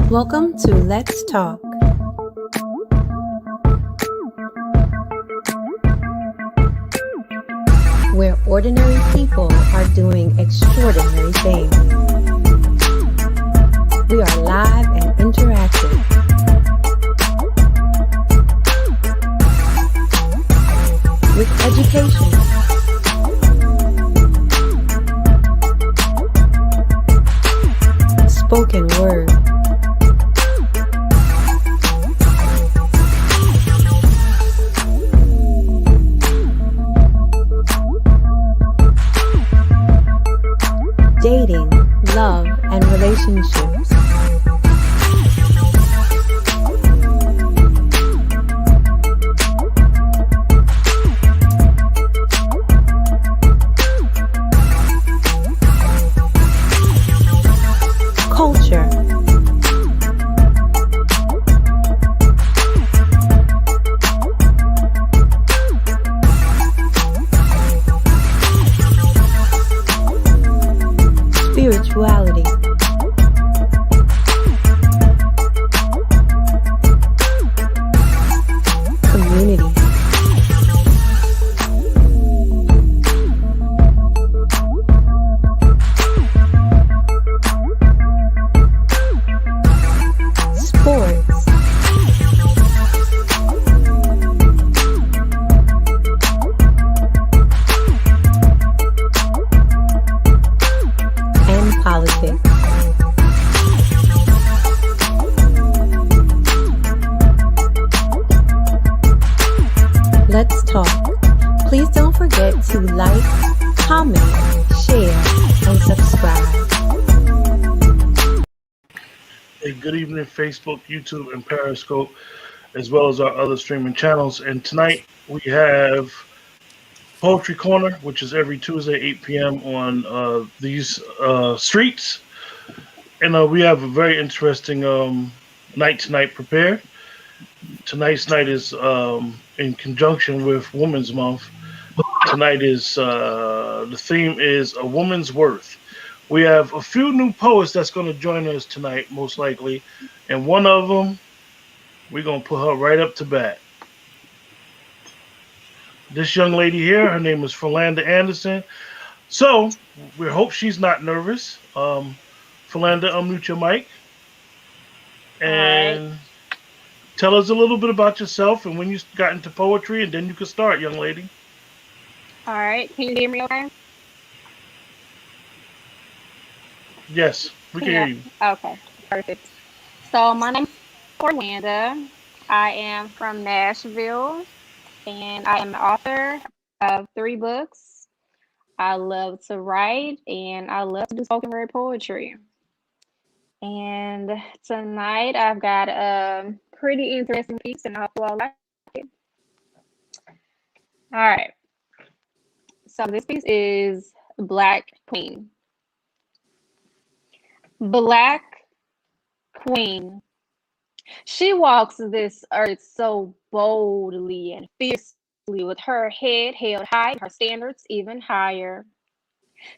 Welcome to Let's Talk. Where ordinary people are doing extraordinary things. We are live and interactive. With education, spoken word, dating, love, and relationships. Culture. Spirituality. Community. Sports. And politics. Let's talk. Please don't forget to like, comment, share, and subscribe. Hey, good evening, Facebook, YouTube, and Periscope, as well as our other streaming channels. And tonight we have Poetry Corner, which is every Tuesday, 8 p.m. on these streets. And we have a very interesting night tonight prepared. Tonight's night is in conjunction with Women's Month. Tonight is the theme is A Woman's Worth. We have a few new poets that's going to join us tonight, most likely. And one of them, we're going to put her right up to bat. This young lady here, her name is Philanda Anderson. So, we hope she's not nervous. Philanda, unmute your mic. And tell us a little bit about yourself and when you got into poetry, and then you can start, young lady. All right. Can you hear me okay? Yes, we can hear you. Okay, perfect. So my name is Philanda. I am from Nashville, and I am the author of 3 books. I love to write, and I love to do spoken word poetry. And tonight I've got a pretty interesting piece, and I hope you all like it. All right. So this piece is Black Queen. Black Queen. She walks this earth so boldly and fiercely, with her head held high, her standards even higher.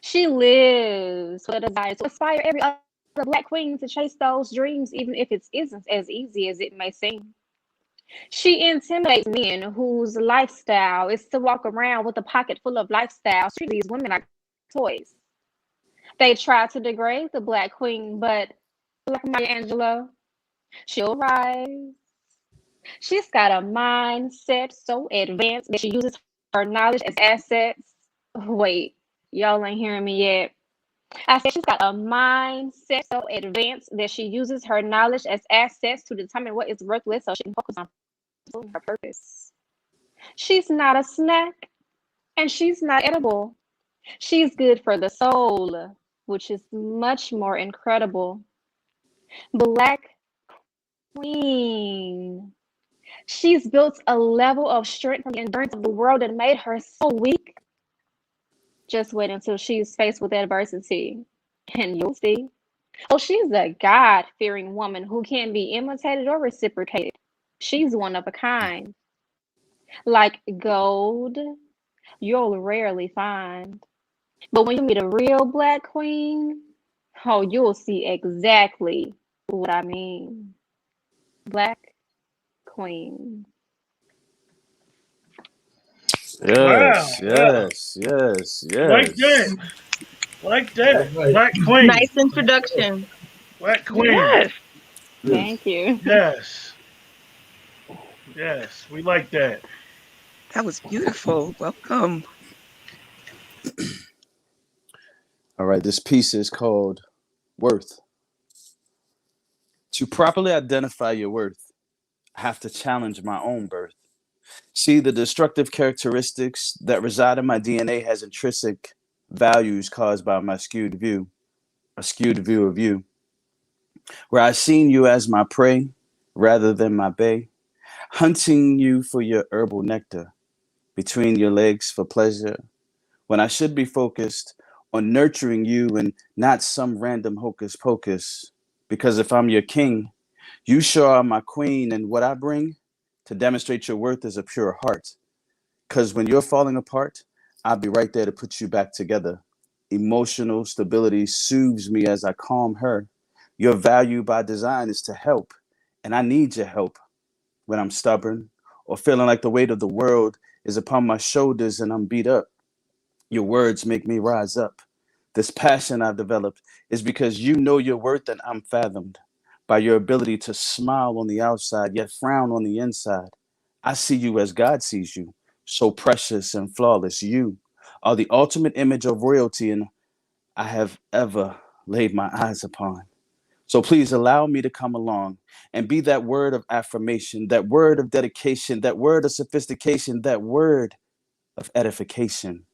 She lives with a desire to inspire every other Black queen to chase those dreams, even if it isn't as easy as it may seem. She intimidates men whose lifestyle is to walk around with a pocket full of lifestyles. Treat these women like toys. They try to degrade the Black queen, but like Maya Angelou, she'll rise. She's got a mindset so advanced that she uses her knowledge as assets. Wait, y'all ain't hearing me yet. I said she's got a mindset so advanced that she uses her knowledge as assets to determine what is worthless so she can focus on her purpose. She's not a snack, and she's not edible. She's good for the soul, which is much more incredible. Black Queen. She's built a level of strength from the endurance of the world that made her so weak. Just wait until she's faced with adversity, and you'll see. Oh, she's a God-fearing woman who can't be imitated or reciprocated. She's one of a kind. Like gold, you'll rarely find. But when you meet a real Black queen, oh, you'll see exactly what I mean. Black Queen. Wow, Yes, wow. yes, yes, Like yes. that. Like All that. right. Black Queen. Nice introduction. Black Queen. Yes. Yes. Thank you. Yes. Yes. We like that. That was beautiful. Welcome. All right, this piece is called Worth. To properly identify your worth, I have to challenge my own birth. See, the destructive characteristics that reside in my DNA has intrinsic values caused by my skewed view, a skewed view of you, where I've seen you as my prey rather than my bae, hunting you for your herbal nectar between your legs for pleasure, when I should be focused on nurturing you and not some random hocus pocus. Because if I'm your king, you sure are my queen, and what I bring to demonstrate your worth is a pure heart. Because when you're falling apart, I'll be right there to put you back together. Emotional stability soothes me as I calm her. Your value by design is to help, and I need your help when I'm stubborn or feeling like the weight of the world is upon my shoulders and I'm beat up. Your words make me rise up. This passion I've developed is because you know your worth and I'm fathomed by your ability to smile on the outside, yet frown on the inside. I see you as God sees you, so precious and flawless. You are the ultimate image of royalty, and I have ever laid my eyes upon. So please allow me to come along and be that word of affirmation, that word of dedication, that word of sophistication, that word of edification,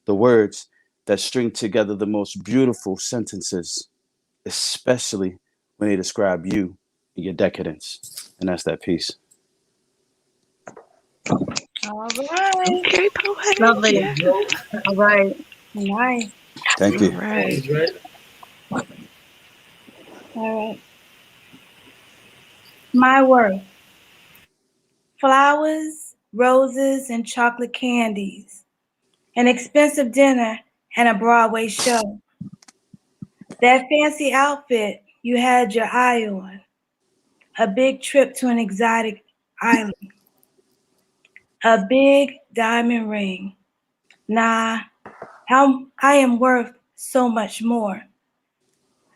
the words that string together the most beautiful sentences, especially when they describe you and your decadence. And that's that piece. All right. Okay, poetic. Lovely. Yeah. Joe. All right. Nice. Thank All you. right. Always right. All right. My worth. Flowers, roses, and chocolate candies. An expensive dinner and a Broadway show. That fancy outfit you had your eye on. A big trip to an exotic island. A big diamond ring. Nah, I am worth so much more.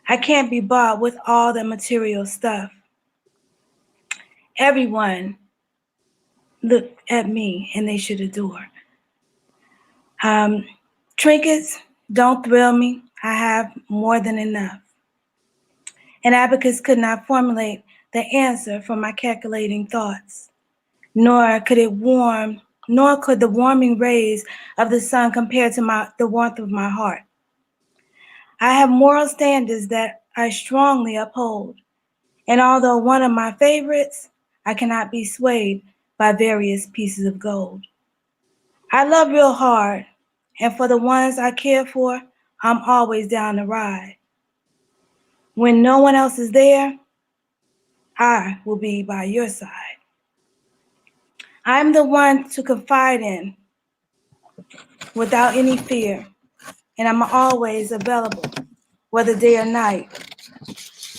I can't be bought with all the material stuff. Everyone look at me and they should adore. Um, Trinkets don't thrill me. I have more than enough. An abacus could not formulate the answer for my calculating thoughts, nor could the warming rays of the sun compare to the warmth of my heart. I have moral standards that I strongly uphold, and although one of my favorites, I cannot be swayed by various pieces of gold. I love real hard, and for the ones I care for, I'm always down to ride. When no one else is there, I will be by your side. I'm the one to confide in without any fear, and I'm always available, whether day or night,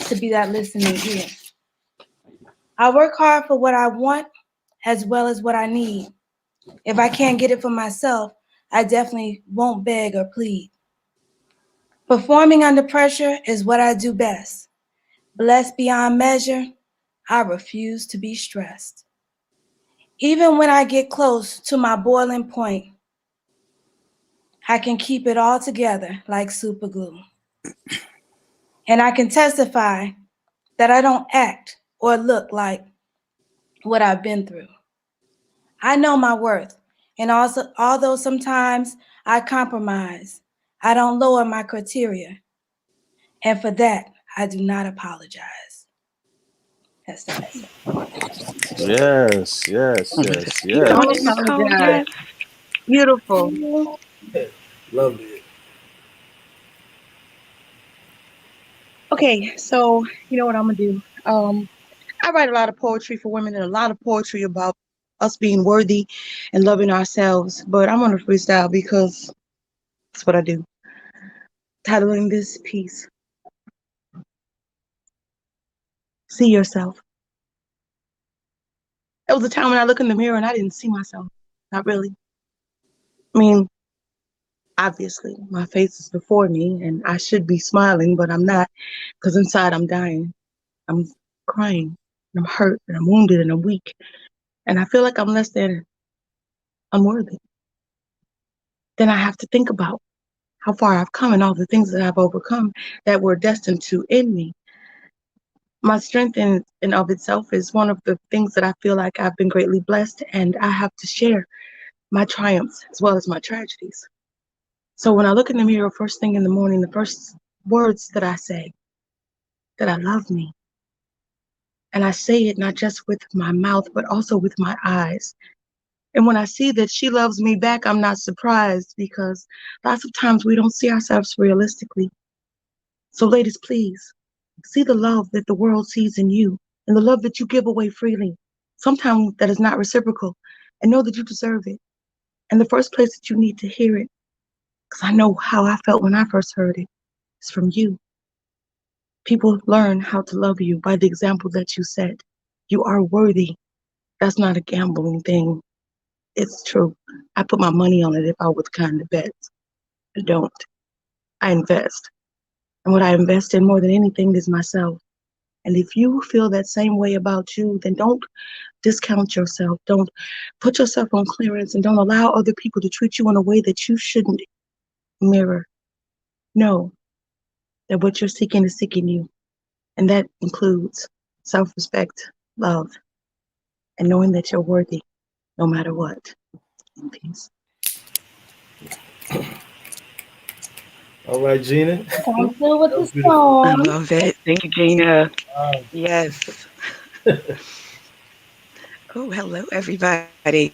to be that listening ear. I work hard for what I want as well as what I need. If I can't get it for myself, I definitely won't beg or plead. Performing under pressure is what I do best. Blessed beyond measure, I refuse to be stressed. Even when I get close to my boiling point, I can keep it all together like super glue. And I can testify that I don't act or look like what I've been through. I know my worth, and also, although sometimes I compromise, I don't lower my criteria. And for that, I do not apologize. That's the message. Yes, yes, yes, Keep Don't doing it, yes. Nicole. apologize. Yes. Beautiful. Loved it. Okay, so you know what I'm gonna do. I write a lot of poetry for women and a lot of poetry about us being worthy and loving ourselves. But I'm gonna freestyle because that's what I do. Titling this piece, See yourself. There was a time when I look in the mirror and I didn't see myself. Not really. I mean, obviously, my face is before me and I should be smiling, but I'm not because inside I'm dying. I'm crying and I'm hurt and I'm wounded and I'm weak. And I feel like I'm less than unworthy. Then I have to think about how far I've come and all the things that I've overcome that were destined to end me. My strength in and of itself is one of the things that I feel like I've been greatly blessed, and I have to share my triumphs as well as my tragedies. So when I look in the mirror first thing in the morning, the first words that I say, that I love me. And I say it not just with my mouth, but also with my eyes. And when I see that she loves me back, I'm not surprised because lots of times we don't see ourselves realistically. So ladies, please, see the love that the world sees in you and the love that you give away freely. Sometimes that is not reciprocal, and know that you deserve it. And the first place that you need to hear it, because I know how I felt when I first heard it, is from you. People learn how to love you by the example that you set. You are worthy. That's not a gambling thing. It's true. I put my money on it if I was kind of bet. I don't. I invest. And what I invest in more than anything is myself. And if you feel that same way about you, then don't discount yourself. Don't put yourself on clearance and don't allow other people to treat you in a way that you shouldn't mirror. Know that what you're seeking is seeking you. And that includes self-respect, love, and knowing that you're worthy no matter what. In peace. All right, Gina. Come through with That the was beautiful. I song. love it. Thank you, Gina. Wow. Yes. Oh, hello, everybody.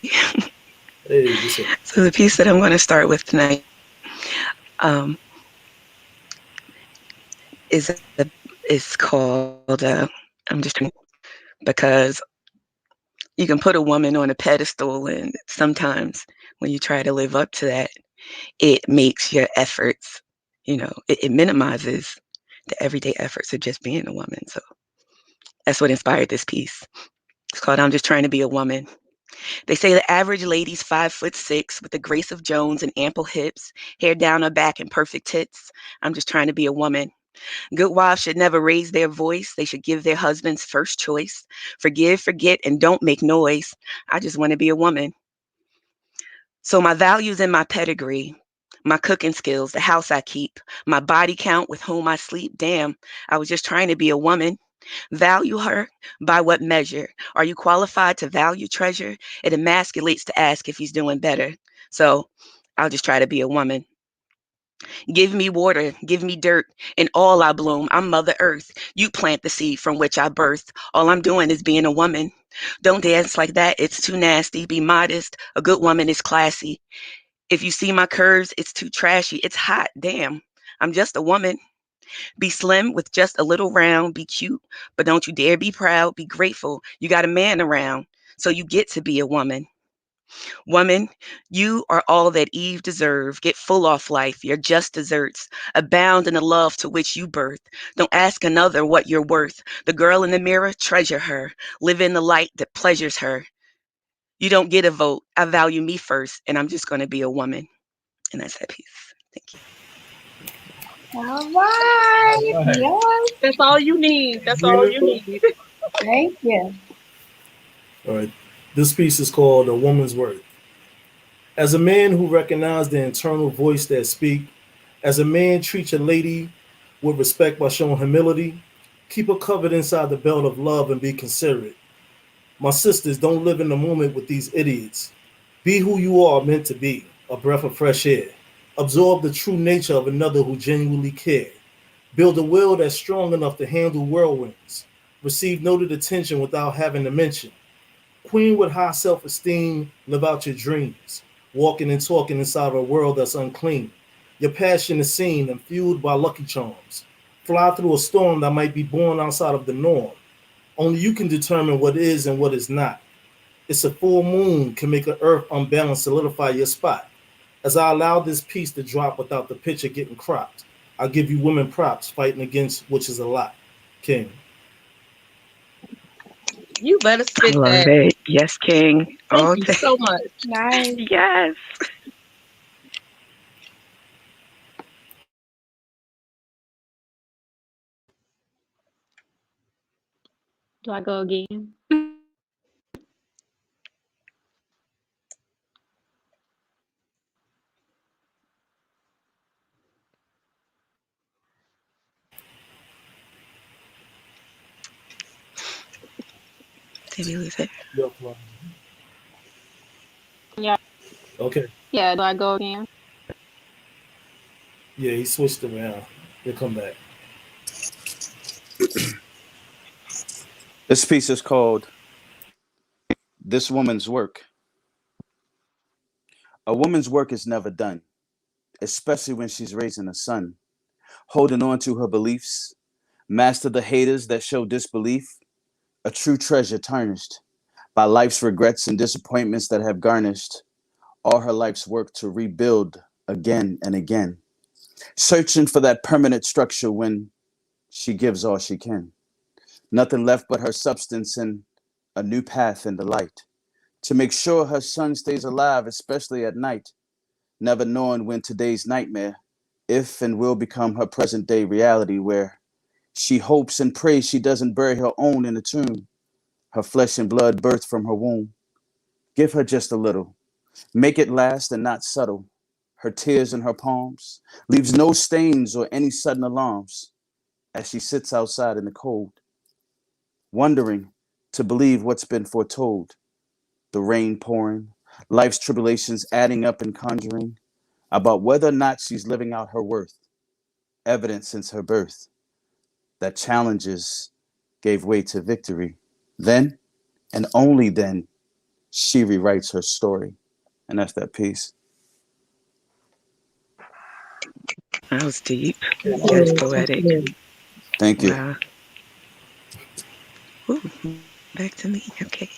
Hey, what's up? So the piece that I'm going to start with tonight um, is called I'm just trying because you can put a woman on a pedestal, and sometimes when you try to live up to that, it makes your efforts, it minimizes the everyday efforts of just being a woman. So that's what inspired this piece. It's called I'm Just Trying to Be a Woman. They say the average lady's 5'6" with the grace of Jones and ample hips, hair down her back and perfect tits. I'm just trying to be a woman. Good wives should never raise their voice. They should give their husbands first choice. Forgive, forget, and don't make noise. I just want to be a woman. So my values and my pedigree, my cooking skills, the house I keep, my body count with whom I sleep. Damn, I was just trying to be a woman. Value her by what measure? Are you qualified to value treasure? It emasculates to ask if he's doing better. So I'll just try to be a woman. Give me water, give me dirt, and all I bloom. I'm Mother Earth. You plant the seed from which I birth. All I'm doing is being a woman. Don't dance like that. It's too nasty. Be modest. A good woman is classy. If you see my curves, it's too trashy. It's hot. Damn. I'm just a woman. Be slim with just a little round. Be cute, but don't you dare be proud. Be grateful. You got a man around, so you get to be a woman. Woman, you are all that Eve deserved. Get full off life. You're just desserts. Abound in the love to which you birth. Don't ask another what you're worth. The girl in the mirror, treasure her. Live in the light that pleasures her. You don't get a vote. I value me first, and I'm just going to be a woman. And that's that piece. Thank you. All right. All right. Yes. That's all you need. That's all you need. Thank you. All right. This piece is called A Woman's Worth. As a man who recognizes the internal voice that speak, as a man treats a lady with respect by showing humility, keep her covered inside the belt of love and be considerate. My sisters, don't live in the moment with these idiots. Be who you are meant to be, a breath of fresh air. Absorb the true nature of another who genuinely cares. Build a will that's strong enough to handle whirlwinds. Receive noted attention without having to mention. Queen with high self-esteem, live out your dreams. Walking and talking inside a world that's unclean. Your passion is seen and fueled by lucky charms. Fly through a storm that might be born outside of the norm. Only you can determine what is and what is not. It's a full moon can make an earth unbalanced, solidify your spot. As I allow this piece to drop without the picture getting cropped, I'll give you women props fighting against which is a lot. King. You better I spit love that. it. Yes, King. Thank All you day. so much. Nice. Yes. Do I go again? Did we lose it? Yep, right. Yeah. Okay. Yeah. Do I go again? Yeah, he switched around. He'll come back. This piece is called This Woman's Work. A woman's work is never done, especially when she's raising a son, holding on to her beliefs, master the haters that show disbelief, a true treasure tarnished by life's regrets and disappointments that have garnished all her life's work to rebuild again and again, searching for that permanent structure when she gives all she can. Nothing left but her substance and a new path in the light to make sure her son stays alive, especially at night, never knowing when today's nightmare, if and will become her present day reality, where she hopes and prays she doesn't bury her own in the tomb, her flesh and blood birthed from her womb. Give her just a little, make it last and not subtle. Her tears in her palms leaves no stains or any sudden alarms as she sits outside in the cold, wondering to believe what's been foretold. The rain pouring, life's tribulations adding up and conjuring about whether or not she's living out her worth, evident since her birth, that challenges gave way to victory. Then, and only then, she rewrites her story. And that's that piece. That was deep. Okay, Yes, Good, that's poetic. good. Thank you. Wow. Ooh, back to me. Okay.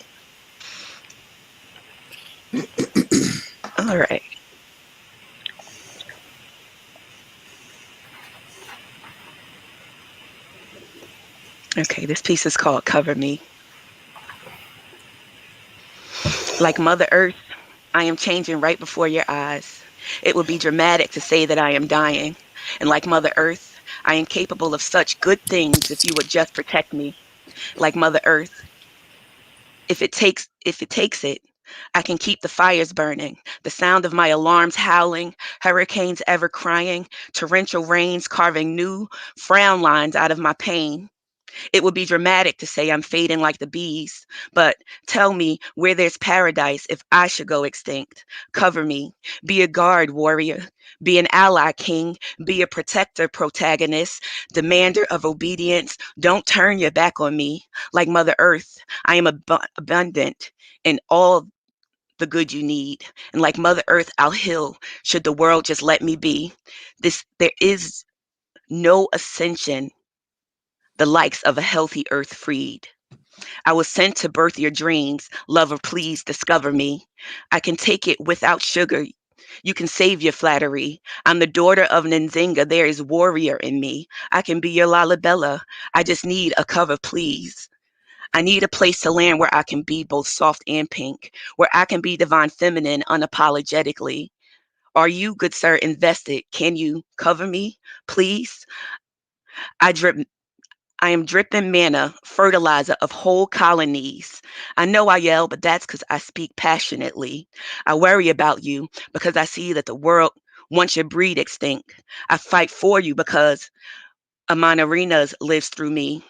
All right. Okay, this piece is called Cover Me. Like Mother Earth, I am changing right before your eyes. It would be dramatic to say that I am dying. And like Mother Earth, I am capable of such good things if you would just protect me. Like Mother Earth, if it takes it, I can keep the fires burning, the sound of my alarms howling, hurricanes ever crying, torrential rains carving new frown lines out of my pain. It would be dramatic to say I'm fading like the bees, but tell me where there's paradise if I should go extinct. Cover me. Be a guard, warrior. Be an ally, king. Be a protector, protagonist. Demander of obedience. Don't turn your back on me. Like Mother Earth, I am abundant in all the good you need. And like Mother Earth, I'll heal should the world just let me be. There is no ascension the likes of a healthy earth freed. I was sent to birth your dreams. Lover, please discover me. I can take it without sugar. You can save your flattery. I'm the daughter of Nzinga. There is warrior in me. I can be your Lalabella. I just need a cover, please. I need a place to land where I can be both soft and pink, where I can be divine feminine unapologetically. Are you, good sir, invested? Can you cover me, please? I drip I am dripping manna, fertilizer of whole colonies. I know I yell, but that's because I speak passionately. I worry about you because I see that the world wants your breed extinct. I fight for you because Amanarinas lives through me.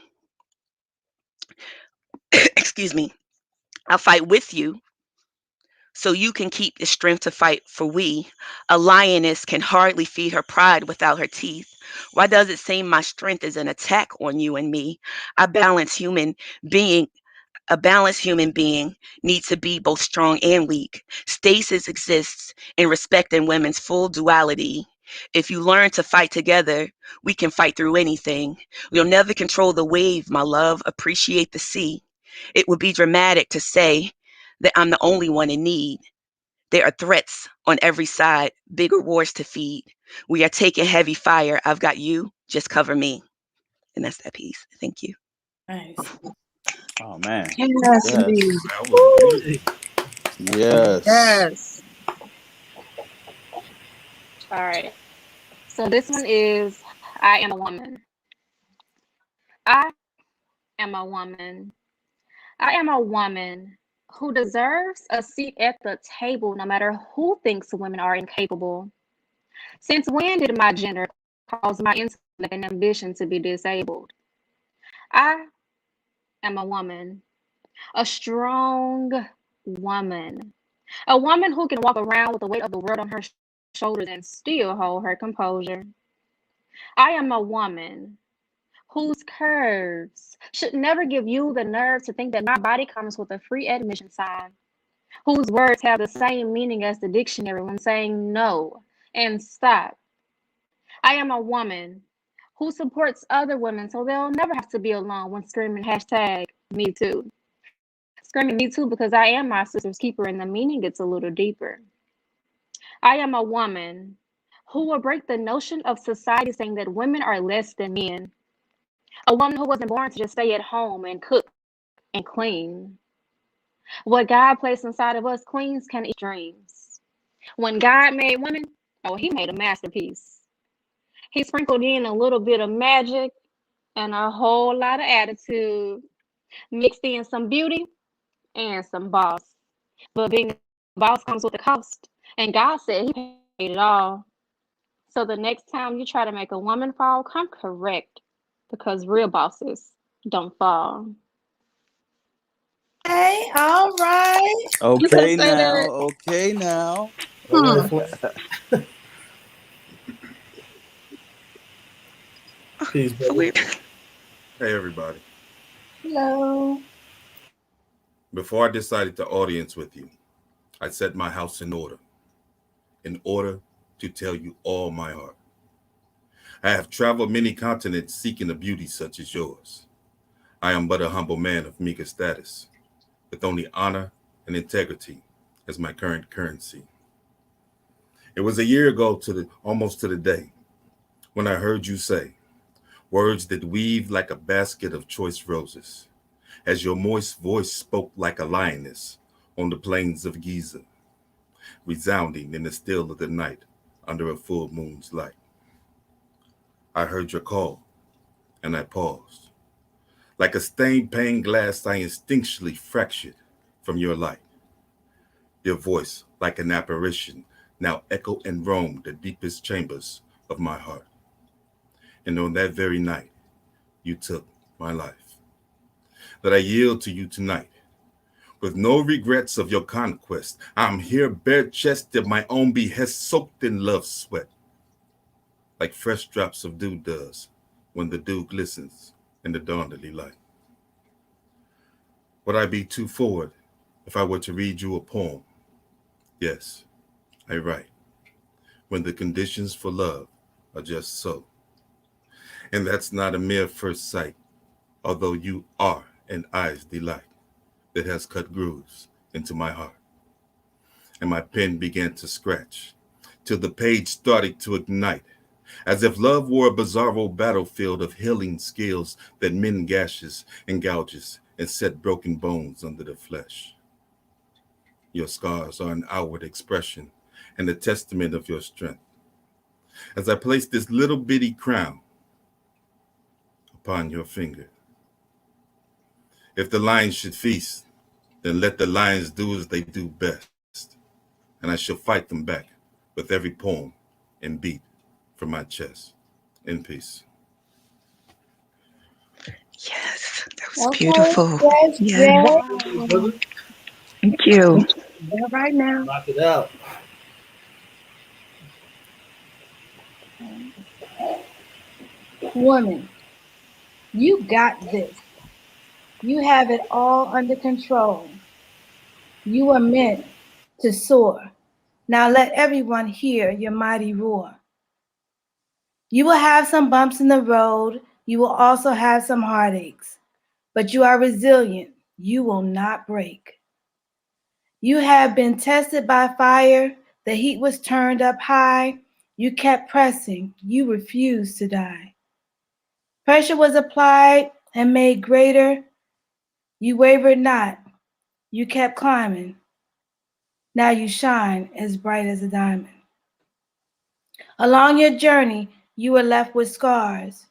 Excuse me. I fight with you so you can keep the strength to fight for we. A lioness can hardly feed her pride without her teeth. Why does it seem my strength is an attack on you and me? I balance human being A balanced human being needs to be both strong and weak. Stasis exists in respecting women's full duality. If you learn to fight together, we can fight through anything. We'll never control the wave, my love. Appreciate the sea. It would be dramatic to say that I'm the only one in need. There are threats on every side, bigger wars to feed. We are taking heavy fire. I've got you. Just cover me. And that's that piece. Thank you. Nice. Oh man. Yes, Yes. indeed. That was beautiful. Yes. Yes. All right. So this one is I am a woman. I am a woman. I am a woman who deserves a seat at the table no matter who thinks women are incapable. Since when did my gender cause my intellect and ambition to be disabled? I am a woman, a strong woman, a woman who can walk around with the weight of the world on her shoulders and still hold her composure. I am a woman whose curves should never give you the nerve to think that my body comes with a free admission sign, whose words have the same meaning as the dictionary when saying no and stop. I am a woman who supports other women so they'll never have to be alone when screaming hashtag me too. Screaming me too because I am my sister's keeper and the meaning gets a little deeper. I am a woman who will break the notion of society saying that women are less than men. A woman who wasn't born to just stay at home and cook and clean. What God placed inside of us queens can eat dreams. When God made women, oh, he made a masterpiece. He sprinkled in a little bit of magic and a whole lot of attitude, mixed in some beauty and some boss. But being a boss comes with a cost, and God said he paid it all. So the next time you try to make a woman fall, come correct, because real bosses don't fall. Hey, all right. You can Okay say now. that. Okay now. All right, Hmm. peace, brother. We Hey, everybody. Hello. Before I decided to audience with you, I set my house in order to tell you all my heart. I have traveled many continents seeking a beauty such as yours. I am but a humble man of meager status, with only honor and integrity as my current currency. It was a year ago almost to the day when I heard you say words that weave like a basket of choice roses, as your moist voice spoke like a lioness on the plains of Giza, resounding in the still of the night under a full moon's light. I heard your call, and I paused. Like a stained pane glass, I instinctually fractured from your light. Your voice, like an apparition, now echo and roam the deepest chambers of my heart. And on that very night, you took my life. That I yield to you tonight. With no regrets of your conquest, I'm here bare-chested, my own behest, soaked in love's sweat, like fresh drops of dew does when the dew glistens in the dawnly light. Would I be too forward if I were to read you a poem? Yes, I write, when the conditions for love are just so. And that's not a mere first sight, although you are an eye's delight that has cut grooves into my heart. And my pen began to scratch till the page started to ignite, as if love were a bizarro battlefield of healing skills that mend gashes and gouges and set broken bones under the flesh. Your scars are an outward expression and a testament of your strength. As I place this little bitty crown upon your finger, if the lions should feast, then let the lions do as they do best, and I shall fight them back with every poem and beat from my chest. In peace. yes, that was Okay. beautiful. Yes, Yeah, yes. Peace, Wow. brother. thank you. All right now. Knock it out. Woman, you got this. You have it all under control. You are meant to soar. Now let everyone hear your mighty roar. You will have some bumps in the road. You will also have some heartaches, but you are resilient. You will not break. You have been tested by fire. The heat was turned up high. You kept pressing. You refused to die. Pressure was applied and made greater. You wavered not, you kept climbing. Now you shine as bright as a diamond. Along your journey, you were left with scars.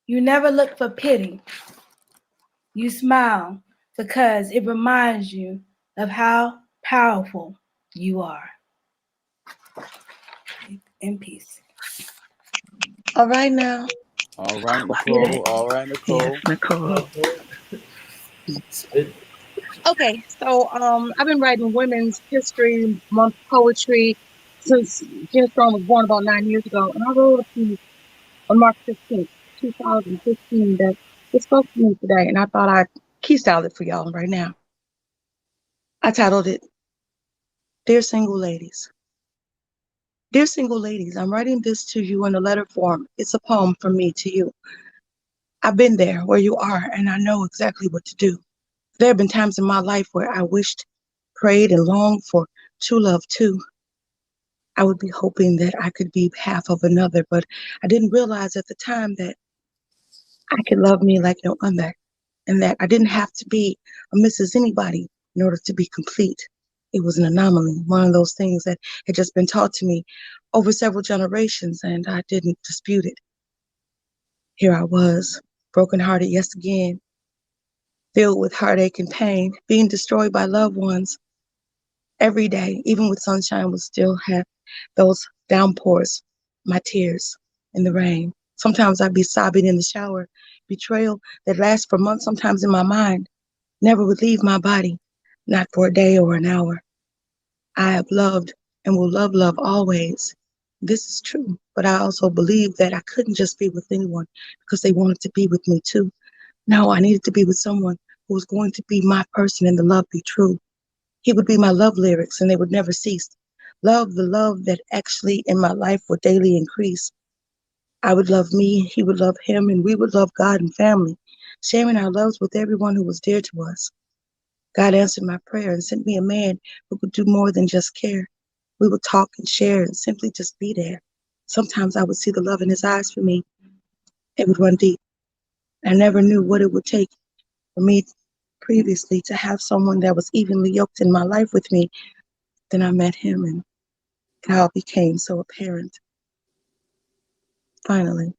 You never looked for pity. You smile because it reminds you of how powerful you are. In peace. All right now. All right, Yeah. Nicole. All right, Yes, Nicole. Nicole. Spit. Okay, so I've been writing Women's History Month poetry since Jen Storm was born about 9 years ago, and I wrote a piece on March 15th, 2015 that it spoke to me today, and I thought I'd key style it for y'all right now. I titled it, Dear Single Ladies. Dear single ladies, I'm writing this to you in a letter form. It's a poem from me to you. I've been there where you are, and I know exactly what to do. There have been times in my life where I wished, prayed, and longed for true love too. I would be hoping that I could be half of another, but I didn't realize at the time that I could love me like no other, and that I didn't have to be a Mrs. Anybody in order to be complete. It was an anomaly, one of those things that had just been taught to me over several generations, and I didn't dispute it. Here I was, brokenhearted yes again, filled with heartache and pain, being destroyed by loved ones. Every day, even with sunshine, would still have those downpours, my tears in the rain. Sometimes I'd be sobbing in the shower, betrayal that lasts for months, sometimes in my mind, never would leave my body, not for a day or an hour. I have loved and will love always. This is true, but I also believe that I couldn't just be with anyone because they wanted to be with me too. No, I needed to be with someone who was going to be my person and the love be true. He would be my love lyrics and they would never cease. Love, the love that actually in my life would daily increase. I would love me, he would love him, and we would love God and family, sharing our loves with everyone who was dear to us. God answered my prayer and sent me a man who could do more than just care. We would talk and share and simply just be there. Sometimes I would see the love in his eyes for me. It would run deep. I never knew what it would take for me previously to have someone that was evenly yoked in my life with me. Then I met him and it all became so apparent. Finally,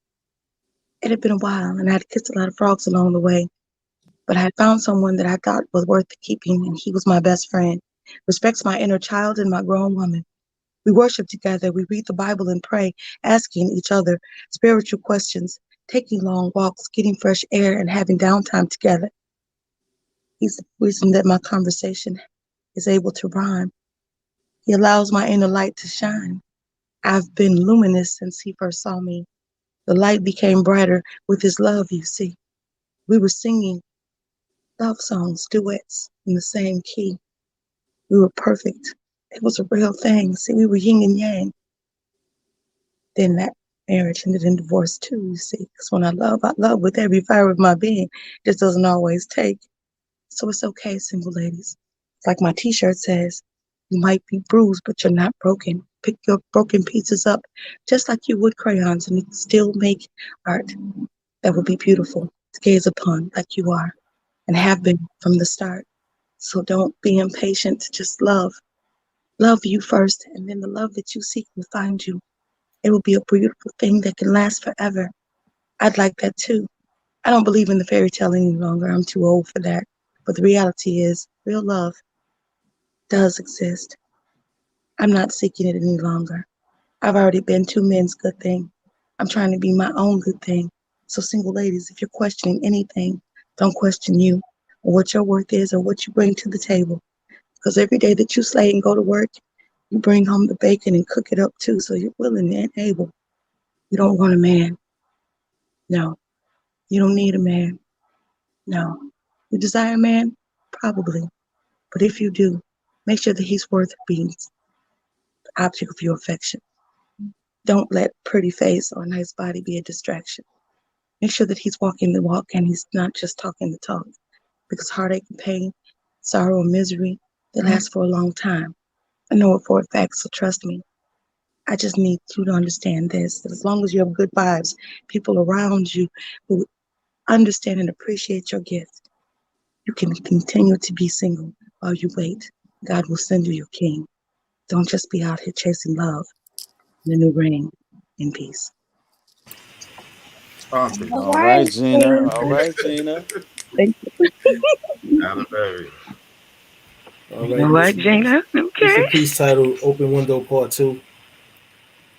it had been a while and I had kissed a lot of frogs along the way, but I had found someone that I thought was worth keeping and he was my best friend, respects my inner child and my grown woman. We worship together, we read the Bible and pray, asking each other spiritual questions, taking long walks, getting fresh air and having downtime together. He's the reason that my conversation is able to rhyme. He allows my inner light to shine. I've been luminous since he first saw me. The light became brighter with his love, you see. We were singing love songs, duets in the same key. We were perfect. It was a real thing. See, we were yin and yang. Then that marriage ended in divorce too, you see. Because when I love with every fiber of my being. This doesn't always take. So it's okay, single ladies. It's like my t-shirt says, you might be bruised, but you're not broken. Pick your broken pieces up, just like you would crayons, and you can still make art that will be beautiful to gaze upon like you are and have been from the start. So don't be impatient, just love. Love you first, and then the love that you seek will find you. It will be a beautiful thing that can last forever. I'd like that too. I don't believe in the fairy tale any longer. I'm too old for that. But the reality is, real love does exist. I'm not seeking it any longer. I've already been two men's good thing. I'm trying to be my own good thing. So single ladies, if you're questioning anything, don't question you or what your worth is or what you bring to the table. Because every day that you slay and go to work, you bring home the bacon and cook it up too. So you're willing and able. You don't want a man. No. You don't need a man. No. You desire a man? Probably. But if you do, make sure that he's worth being the object of your affection. Don't let pretty face or nice body be a distraction. Make sure that he's walking the walk and he's not just talking the talk. Because heartache and pain, sorrow and misery, they last for a long time. I know it for a fact, so trust me. I just need you to understand this, that as long as you have good vibes, people around you will understand and appreciate your gift. You can continue to be single while you wait. God will send you your king. Don't just be out here chasing love and a new ring in peace. Auntie, All All right, right, Gina. King. All right, Gina. Thank Halle Berry. All You right, know what, Gina? this is Okay. a piece titled Open Window Part 2.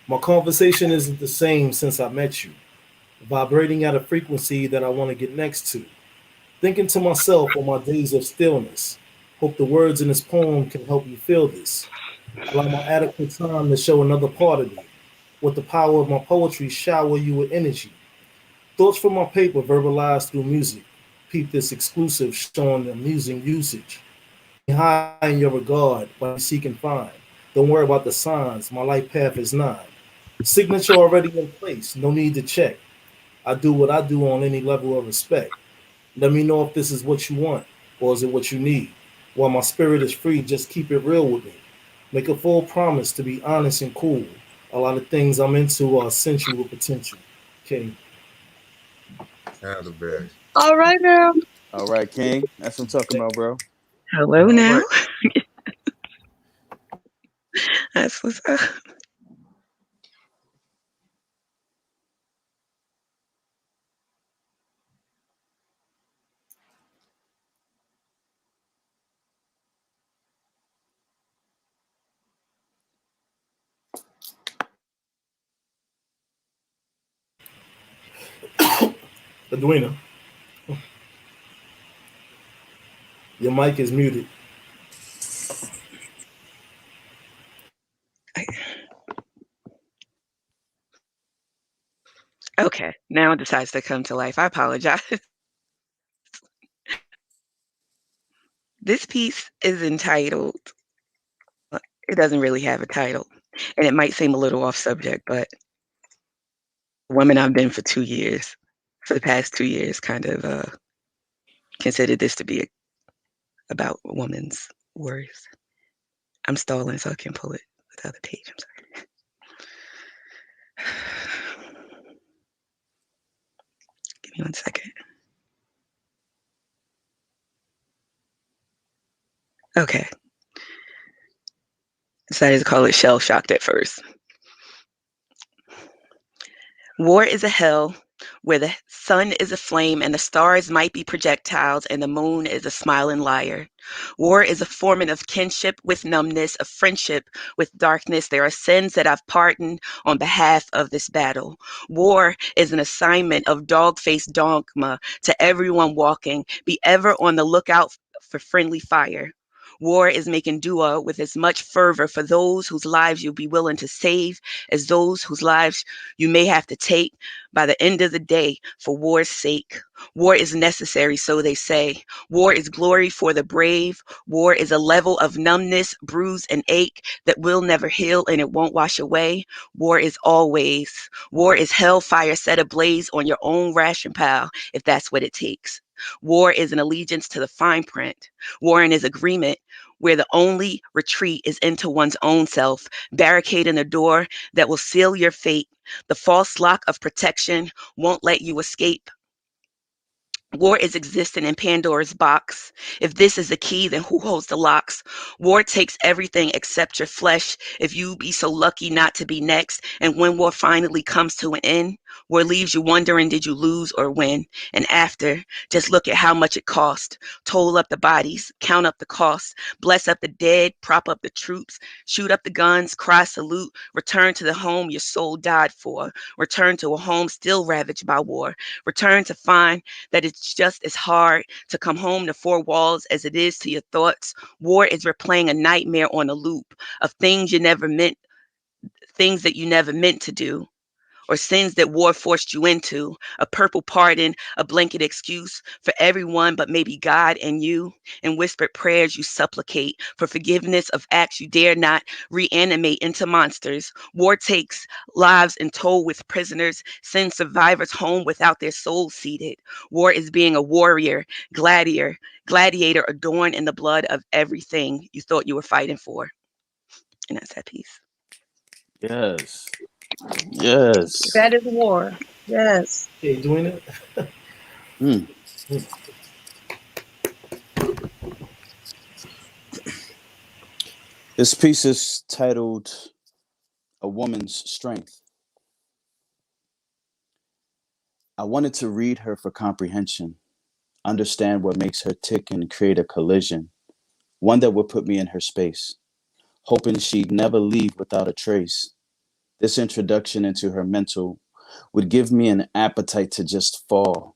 My conversation isn't the same since I met you, vibrating at a frequency that I want to get next to. Thinking to myself on my days of stillness, hope the words in this poem can help you feel this. Allow my adequate time to show another part of me. With the power of my poetry, shower you with energy. Thoughts from my paper verbalized through music. Peep this exclusive showing amusing usage. High in your regard, what you seek and find. Don't worry about the signs, my life path is nine. Signature already in place, no need to check. I do what I do on any level of respect. Let me know if this is what you want or is it what you need. While my spirit is free, just keep it real with me. Make a full promise to be honest and cool. A lot of things I'm into are essential with potential. Okay. Halle Berry. All right now. All right, King. That's what I'm talking about, bro. Hello All now. right. That's what's up. Edwina, your mic is muted. Okay, now it decides to come to life. I apologize. This piece is entitled, it doesn't really have a title, and it might seem a little off subject, but the woman I've been for 2 years, for the past 2 years, kind of considered this to be about a woman's worth. I'm stalling so I can pull it to the other page. I'm sorry. Give me 1 second. Okay. Decided to call it shell shocked at first. War is a hell where the sun is a flame and the stars might be projectiles and the moon is a smiling liar. War is a forming of kinship with numbness, of friendship with darkness. There are sins that I've pardoned on behalf of this battle. War is an assignment of dog-faced dogma to everyone walking. Be ever on the lookout for friendly fire. War is making dua with as much fervor for those whose lives you'll be willing to save as those whose lives you may have to take by the end of the day for war's sake. War is necessary, so they say. War is glory for the brave. War is a level of numbness, bruise, and ache that will never heal and it won't wash away. War is always. War is hellfire set ablaze on your own ration pile, if that's what it takes. War is an allegiance to the fine print. War is agreement where the only retreat is into one's own self, barricading a door that will seal your fate. The false lock of protection won't let you escape. War is existing in Pandora's box. If this is the key, then who holds the locks? War takes everything except your flesh. If you be so lucky not to be next, and when war finally comes to an end, war leaves you wondering, did you lose or win? And after, just look at how much it cost. Toll up the bodies, count up the costs, bless up the dead, prop up the troops, shoot up the guns, cry salute, return to the home your soul died for, return to a home still ravaged by war, return to find that it's just as hard to come home to four walls as it is to your thoughts. War is replaying a nightmare on a loop of things that you never meant to do, or sins that war forced you into, a purple pardon, a blanket excuse for everyone but maybe God and you. In whispered prayers you supplicate for forgiveness of acts you dare not reanimate into monsters. War takes lives in tow with prisoners, sends survivors home without their souls seated. War is being a warrior, gladiator adorned in the blood of everything you thought you were fighting for. And that's that piece. Yes. Yes. That is war. Yes. Okay, Edwina. Mm. This piece is titled A Woman's Strength. I wanted to read her for comprehension, understand what makes her tick and create a collision, one that would put me in her space, hoping she'd never leave without a trace. This introduction into her mental would give me an appetite to just fall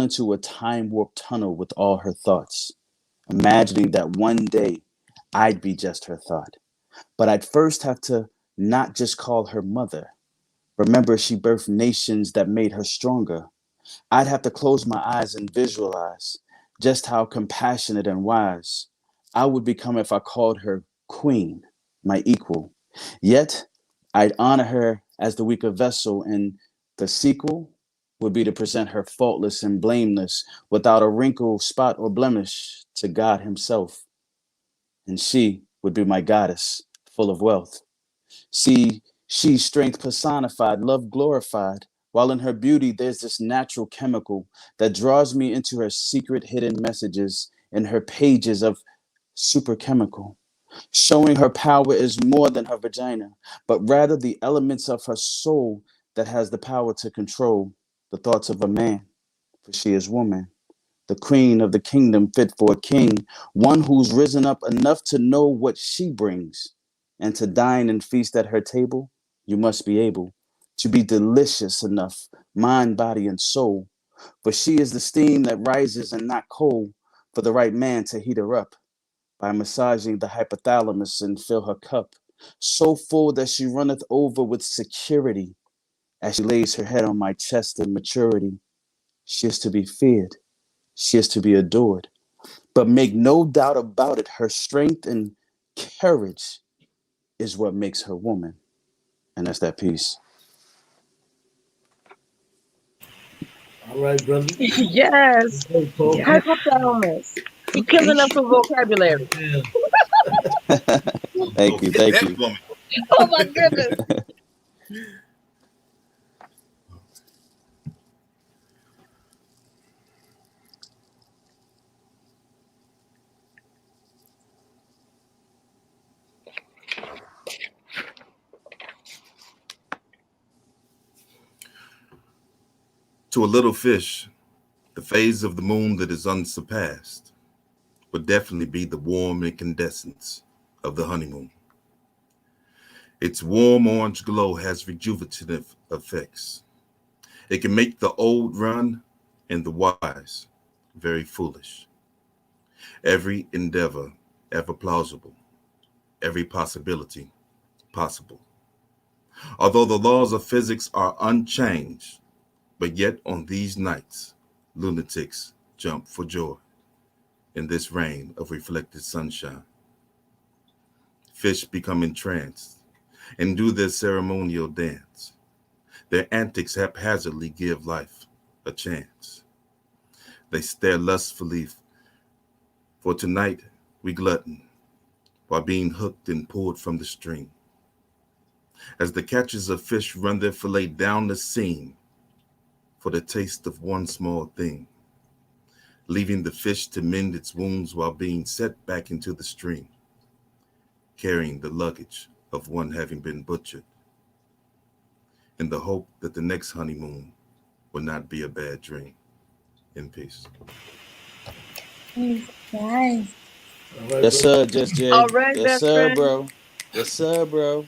into a time warp tunnel with all her thoughts, imagining that one day I'd be just her thought. But I'd first have to not just call her mother. Remember, she birthed nations that made her stronger. I'd have to close my eyes and visualize just how compassionate and wise I would become if I called her queen, my equal. Yet, I'd honor her as the weaker vessel, and the sequel would be to present her faultless and blameless, without a wrinkle, spot, or blemish, to God Himself. And she would be my goddess, full of wealth. See, she's strength personified, love glorified, while in her beauty there's this natural chemical that draws me into her secret hidden messages in her pages of superchemical, showing her power is more than her vagina, but rather the elements of her soul that has the power to control the thoughts of a man, for she is woman, the queen of the kingdom fit for a king, one who's risen up enough to know what she brings. And to dine and feast at her table, you must be able to be delicious enough, mind, body, and soul. For she is the steam that rises and not cold, for the right man to heat her up by massaging the hypothalamus and fill her cup, so full that she runneth over with security as she lays her head on my chest in maturity. She is to be feared. She is to be adored. But make no doubt about it, her strength and courage is what makes her woman. And that's that piece. All right, brother. Yes. Hey, Paul. Yeah. Hypothalamus. He Okay. killing us with vocabulary. Yeah. Thank you. Hit Thank that you. woman. Oh my goodness. To a little fish, the phase of the moon that is unsurpassed would definitely be the warm incandescence of the honeymoon. Its warm orange glow has rejuvenative effects. It can make the old run and the wise very foolish. Every endeavor ever plausible, every possibility possible. Although the laws of physics are unchanged, but yet on these nights, lunatics jump for joy in this rain of reflected sunshine. Fish become entranced and do their ceremonial dance. Their antics haphazardly give life a chance. They stare lustfully, for tonight we glutton while being hooked and pulled from the stream. As the catchers of fish run their fillet down the seam for the taste of one small thing, leaving the fish to mend its wounds while being set back into the stream, carrying the luggage of one having been butchered, in the hope that the next honeymoon will not be a bad dream. In peace. Nice. All right, Yes, brother. sir, Just Jay. All right, Yes, best sir, friend. bro. Yes, sir, bro.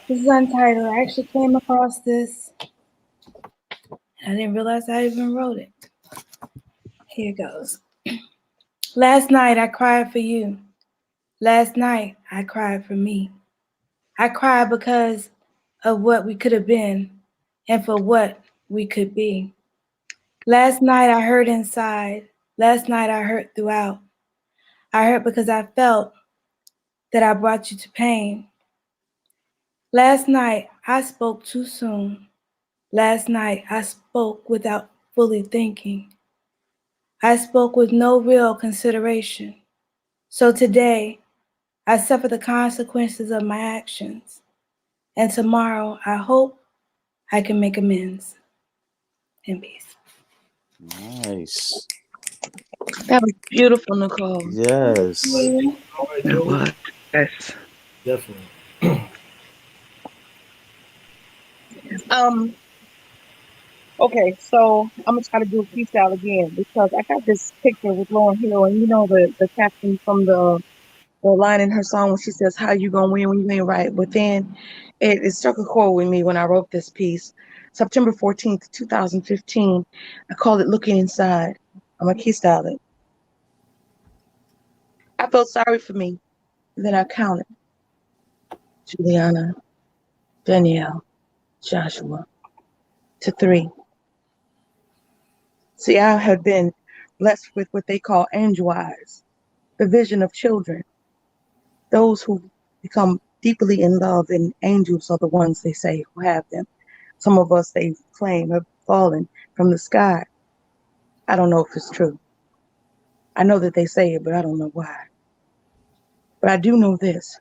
This is untitled. I actually came across this. I didn't realize I even wrote it. Here goes. Last night I cried for you. Last night I cried for me. I cried because of what we could have been and for what we could be. Last night I hurt inside. Last night I hurt throughout. I hurt because I felt that I brought you to pain. Last night I spoke too soon. Last night I spoke without fully thinking. I spoke with no real consideration. So today I suffer the consequences of my actions. And tomorrow I hope I can make amends. In peace. Nice. That was beautiful, Nicole. Yes. All right, It Joey. was. Definitely. Um, okay, so I'm gonna try to do a freestyle again because I got this picture with Lauren Hill, and you know the caption from the line in her song when she says, "How you gonna win when you ain't right?" But then it struck a chord with me when I wrote this piece, September 14th, 2015. I called it "Looking Inside." I'm gonna keystyle it. I felt sorry for me, and then I counted: Juliana, Danielle, Joshua, to 3. See, I had been blessed with what they call angel eyes, the vision of children, those who become deeply in love, and angels are the ones they say who have them. Some of us, they claim, have fallen from the sky. I don't know if it's true. I know that they say it, but I don't know why. But I do know this: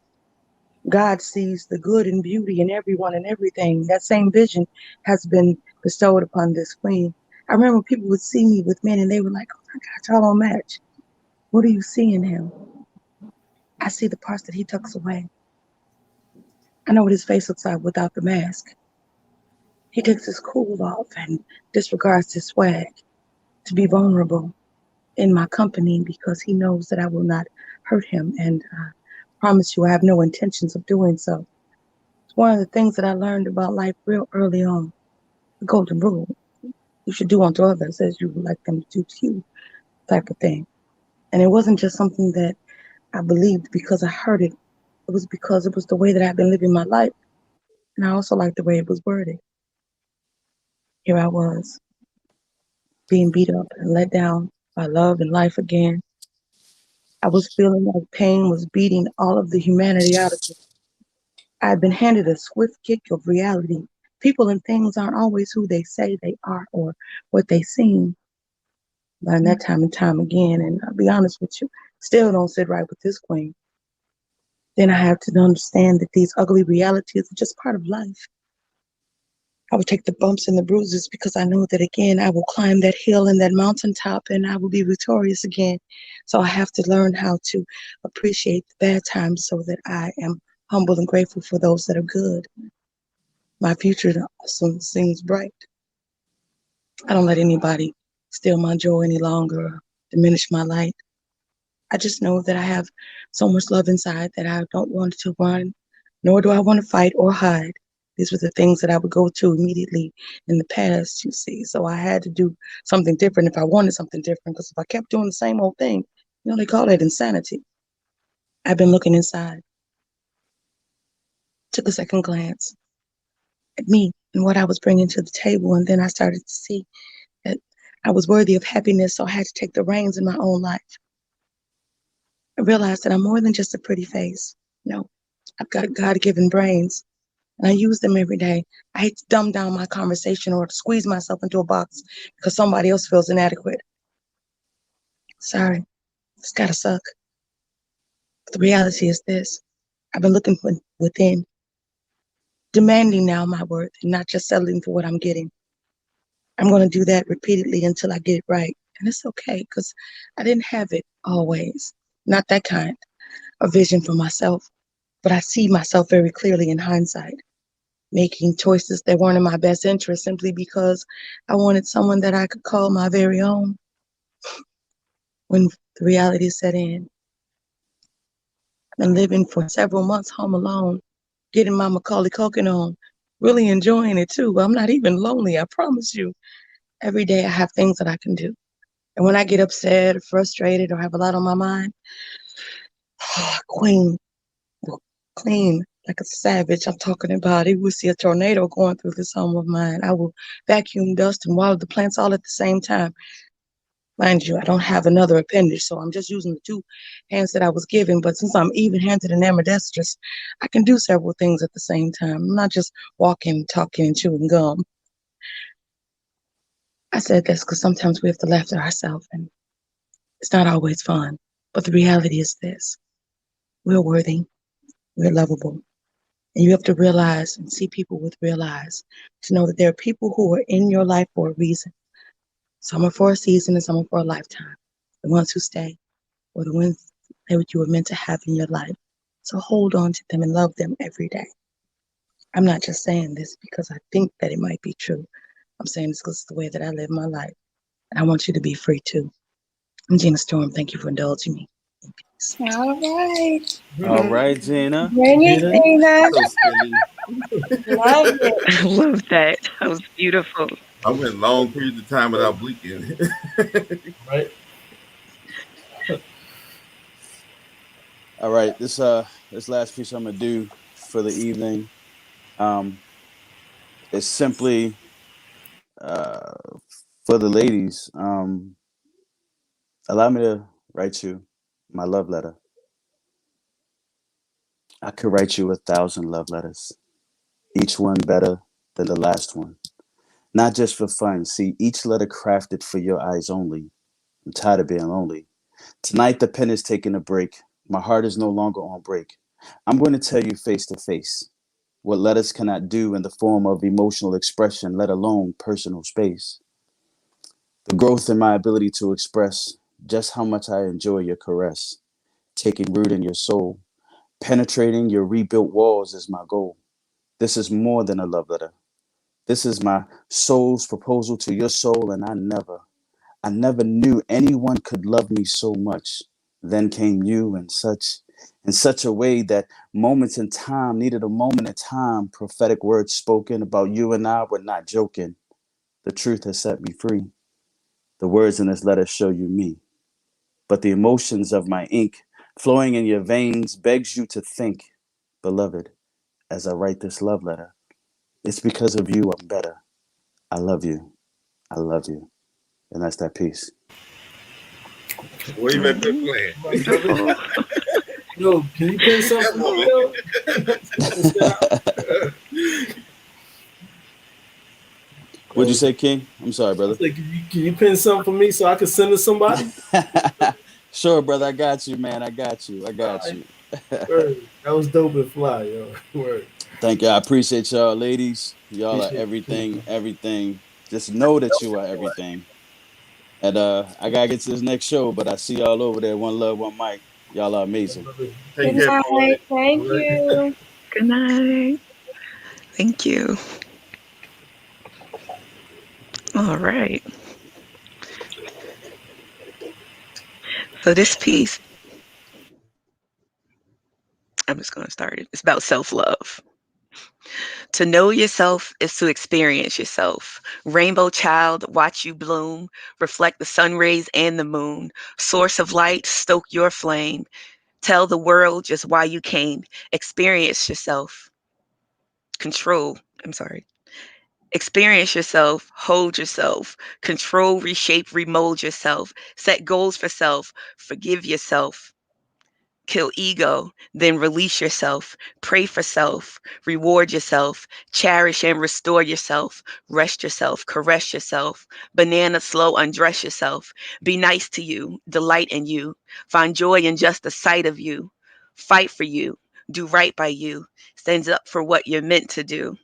God sees the good and beauty in everyone and everything. That same vision has been bestowed upon this queen. I remember people would see me with men and they were like, "Oh my God, y'all don't match. What do you see in him?" I see the parts that he tucks away. I know what his face looks like without the mask. He takes his cool off and disregards his swag to be vulnerable in my company because he knows that I will not hurt him. And I promise you, I have no intentions of doing so. It's one of the things that I learned about life real early on. The golden rule: you should do unto others as you would like them to do to you, type of thing. And it wasn't just something that I believed because I heard it. It was because it was the way that I've been living my life. And I also liked the way it was worded. Here I was, being beat up and let down by love and life again. I was feeling like pain was beating all of the humanity out of me. I had been handed a swift kick of reality. People and things aren't always who they say they are or what they seem. Learned that time and time again, and I'll be honest with you, still don't sit right with this queen. Then I have to understand that these ugly realities are just part of life. I will take the bumps and the bruises because I know that again I will climb that hill and that mountaintop and I will be victorious again. So I have to learn how to appreciate the bad times so that I am humble and grateful for those that are good. My future also seems bright. I don't let anybody steal my joy any longer or diminish my light. I just know that I have so much love inside that I don't want to run, nor do I want to fight or hide. These were the things that I would go to immediately in the past, you see. So I had to do something different if I wanted something different, because if I kept doing the same old thing, they call it insanity. I've been looking inside, took a second glance at me and what I was bringing to the table, and then I started to see that I was worthy of happiness, so I had to take the reins in my own life. I realized that I'm more than just a pretty face. No, I've got God-given brains, and I use them every day. I hate to dumb down my conversation or to squeeze myself into a box because somebody else feels inadequate. Sorry, it's gotta suck. But the reality is this: I've been looking within, demanding now my worth, and not just settling for what I'm getting. I'm gonna do that repeatedly until I get it right. And it's okay, because I didn't have it always. Not that kind of vision for myself, but I see myself very clearly in hindsight, making choices that weren't in my best interest simply because I wanted someone that I could call my very own. When the reality set in, I've been living for several months home alone, getting my Macaulay Culkin on, really enjoying it too. I'm not even lonely, I promise you. Every day I have things that I can do. And when I get upset or frustrated or have a lot on my mind, Queen will clean like a savage. I'm talking about it. We see a tornado going through this home of mine. I will vacuum, dust, and water the plants all at the same time. Mind you, I don't have another appendage, so I'm just using the 2 hands that I was given. But since I'm even-handed and ambidextrous, I can do several things at the same time. I'm not just walking, talking, and chewing gum. I said this because sometimes we have to laugh at ourselves, and it's not always fun. But the reality is this: we're worthy, we're lovable. And you have to realize and see people with real eyes to know that there are people who are in your life for a reason. Some are for a season and some are for a lifetime. The ones who stay, or the ones that you were meant to have in your life. So hold on to them and love them every day. I'm not just saying this because I think that it might be true. I'm saying this because it's the way that I live my life. And I want you to be free too. I'm Gina Storm. Thank you for indulging me. Peace. All right. All right, Gina. Bring it, Gina? Gina. So silly. Love it. I love that. That was beautiful. I went long periods of time without blinking. Right? All right, this last piece I'm gonna do for the evening is simply uh, for the ladies. Allow me to write you my love letter. I could write you 1,000 love letters, each one better than the last one. Not just for fun. See, each letter crafted for your eyes only. I'm tired of being lonely. Tonight the pen is taking a break. My heart is no longer on break. I'm going to tell you face to face what letters cannot do in the form of emotional expression, let alone personal space. The growth in my ability to express just how much I enjoy your caress, taking root in your soul. Penetrating your rebuilt walls is my goal. This is more than a love letter. This is my soul's proposal to your soul, and I never knew anyone could love me so much. Then came you in such a way that moments in time needed a moment in time. Prophetic words spoken about you and I were not joking. The truth has set me free. The words in this letter show you me. But the emotions of my ink flowing in your veins begs you to think, beloved, as I write this love letter, it's because of you I'm better. I love you. I love you. And that's that piece. Where you been playing? Right, brother. Yo, can you pin something for me, yo? What'd you say, King? I'm sorry, I brother. said, can you pin something for me so I can send to somebody? Sure, brother. I got you, man. I got you. Word. That was dope and fly, yo. Word. Thank you. I appreciate y'all, ladies. Y'all are Appreciate you. everything. Just know that you are everything. And I gotta get to this next show, but I see y'all over there. One love, one mic. Y'all are amazing. Take Good care, night. boy. Thank you. Good night. Thank you. All right. So this piece, I'm just going to start it. It's about self-love. To know yourself is to experience yourself. Rainbow child, watch you bloom, reflect the sun rays and the moon. Source of light, stoke your flame. Tell the world just why you came. Experience yourself. Experience yourself, hold yourself, control, reshape, remold yourself, set goals for self, forgive yourself, kill ego, then release yourself, pray for self, reward yourself, cherish and restore yourself, rest yourself, caress yourself, banana slow, undress yourself, be nice to you, delight in you, find joy in just the sight of you, fight for you, do right by you, stand up for what you're meant to do.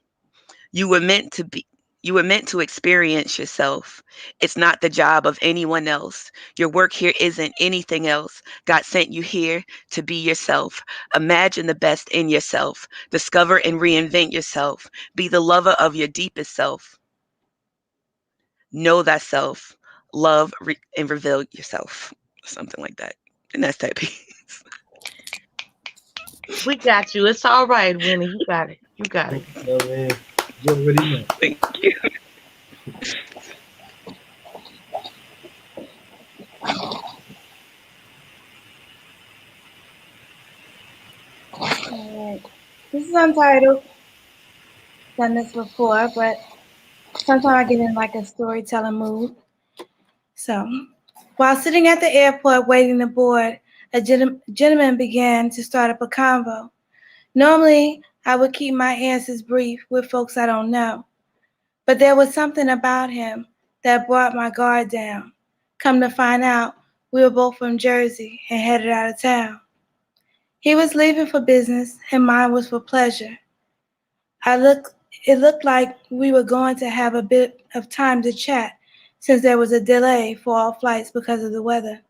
You were meant to be. You were meant to experience yourself. It's not the job of anyone else. Your work here isn't anything else. God sent you here to be yourself. Imagine the best in yourself. Discover and reinvent yourself. Be the lover of your deepest self. Know thyself. Love and reveal yourself. Something like that. And that's that piece. We got you. It's all right, Winnie. You got it. You got it. Oh, man. You already know. Thank you. All right. This is untitled. Done this before, but sometimes I get in like a storytelling mood. So, while sitting at the airport waiting to board, a gentleman began to start up a convo. Normally, I would keep my answers brief with folks I don't know, but there was something about him that brought my guard down. Come to find out, we were both from Jersey and headed out of town. He was leaving for business and mine was for pleasure. It looked like we were going to have a bit of time to chat since there was a delay for all flights because of the weather.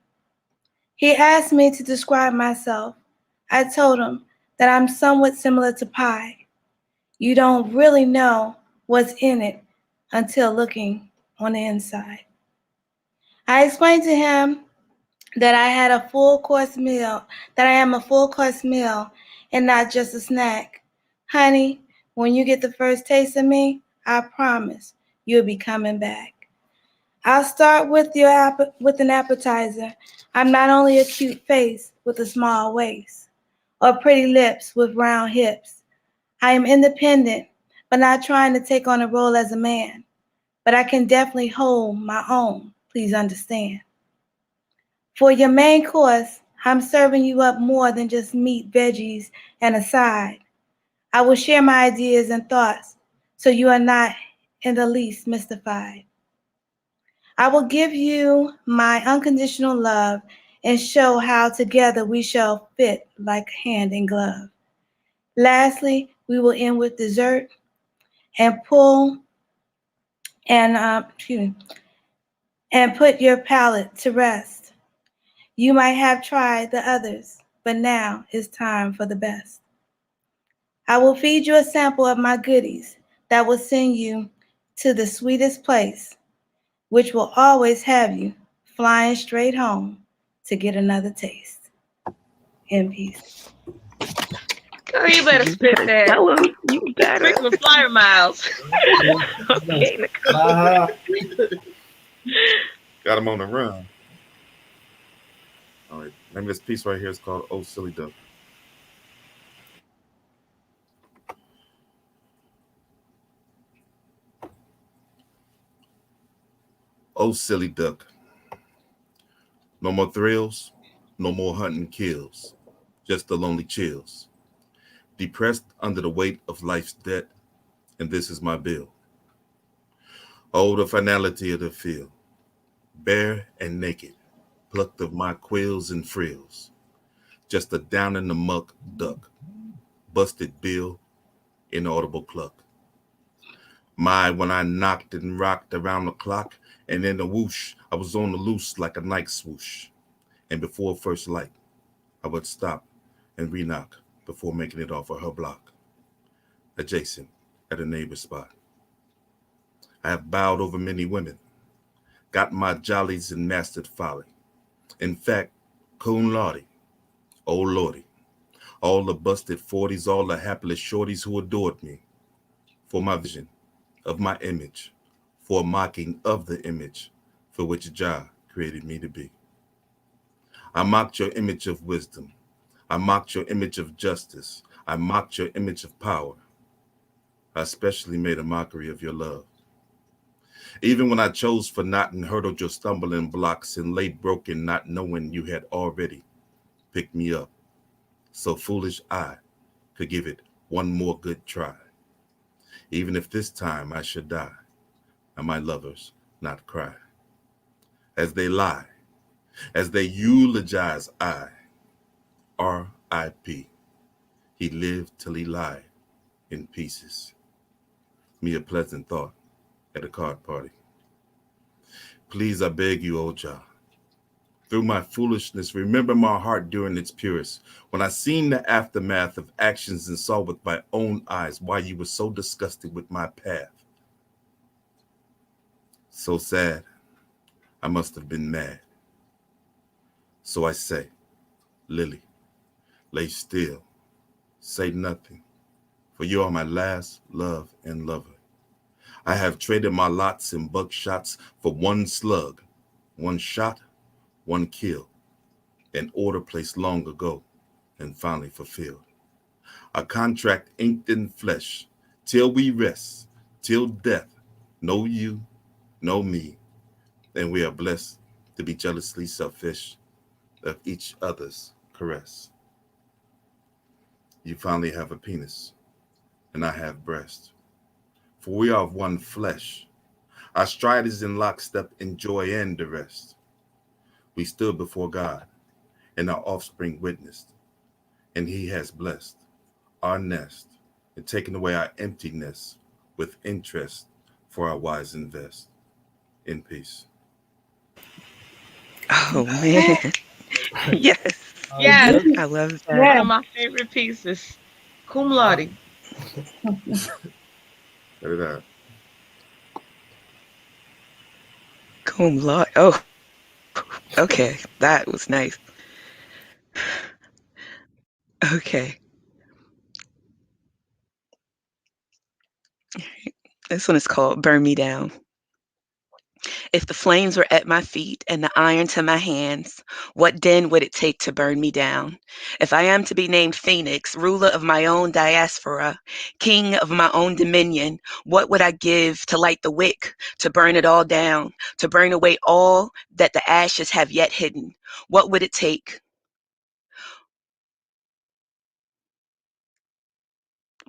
He asked me to describe myself. I told him that I'm somewhat similar to pie. You don't really know what's in it until looking on the inside. I explained to him that I had a full course meal, that I am a full course meal and not just a snack. Honey, when you get the first taste of me, I promise you'll be coming back. I'll start with with an appetizer. I'm not only a cute face with a small waist or pretty lips with round hips. I am independent, but not trying to take on a role as a man. But I can definitely hold my own, please understand. For your main course, I'm serving you up more than just meat, veggies, and a side. I will share my ideas and thoughts so you are not in the least mystified. I will give you my unconditional love and show how together we shall fit like hand in glove. Lastly, we will end with dessert and pull and and put your palate to rest. You might have tried the others, but now it's time for the best. I will feed you a sample of my goodies that will send you to the sweetest place, which will always have you flying straight home to get another taste. In peace. Girl, you better You spit better that. tell him. You better. Frequent flyer miles. Okay, Nicole. Got him on the run. All right. Name of this piece right here is called "Oh Silly Duck." Oh silly duck. No more thrills, no more hunting kills, just the lonely chills. Depressed under the weight of life's debt, and this is my bill. Oh, the finality of the field, bare and naked, plucked of my quills and frills. Just a down in the muck duck, busted bill, inaudible cluck. My, when I knocked and rocked around the clock, and in a whoosh, I was on the loose like a Nike swoosh. And before first light, I would stop and re-knock before making it off of her block, adjacent at a neighbor's spot. I have bowed over many women, got my jollies and mastered folly. In fact, cum laude, oh lordy, all the busted 40s, all the hapless shorties who adored me for my vision of my image, for mocking of the image for which Jah created me to be. I mocked your image of wisdom. I mocked your image of justice. I mocked your image of power. I especially made a mockery of your love. Even when I chose for naught and hurdled your stumbling blocks and laid broken, not knowing you had already picked me up. So foolish I could give it one more good try. Even if this time I should die, and my lovers not cry. As they lie, as they eulogize I, R.I.P. He lived till he lied in pieces. Me a pleasant thought at a card party. Please, I beg you, O Jah, through my foolishness, remember my heart during its purest, when I seen the aftermath of actions and saw with my own eyes why you were so disgusted with my path. So sad, I must have been mad. So I say, Lily, lay still, say nothing, for you are my last love and lover. I have traded my lots and buckshots for one slug, one shot, one kill, an order placed long ago and finally fulfilled. A contract inked in flesh, till we rest, till death, no you, no me, and we are blessed to be jealously selfish of each other's caress. You finally have a penis, and I have breast, for we are of one flesh. Our stride is in lockstep in joy and the rest. We stood before God, and our offspring witnessed, and he has blessed our nest and taken away our emptiness with interest for our wise invest. In peace. Oh man. Yes. Yes, I love that. one Yeah. of my favorite pieces. Cum laude. Look at that. Cum laude. Oh, okay. That was nice. Okay. This one is called Burn Me Down. If the flames were at my feet and the iron to my hands, what then would it take to burn me down? If I am to be named Phoenix, ruler of my own diaspora, king of my own dominion, what would I give to light the wick, to burn it all down, to burn away all that the ashes have yet hidden? What would it take?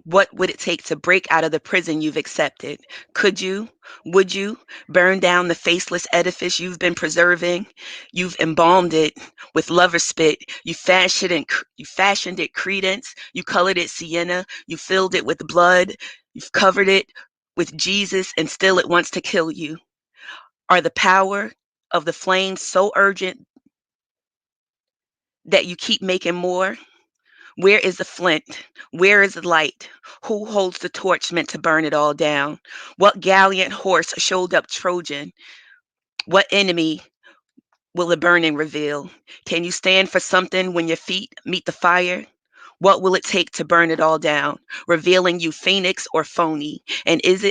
What would it take to break out of the prison you've accepted? Could you, would you burn down the faceless edifice you've been preserving? You've embalmed it with lover spit. You fashioned it credence. You colored it sienna. You filled it with blood. You've covered it with Jesus, and still it wants to kill you. Are the power of the flames so urgent that you keep making more? Where is the flint? Where is the light? Who holds the torch meant to burn it all down? What gallant horse showed up Trojan? What enemy will the burning reveal? Can you stand for something when your feet meet the fire? What will it take to burn it all down, revealing you phoenix or phony? And is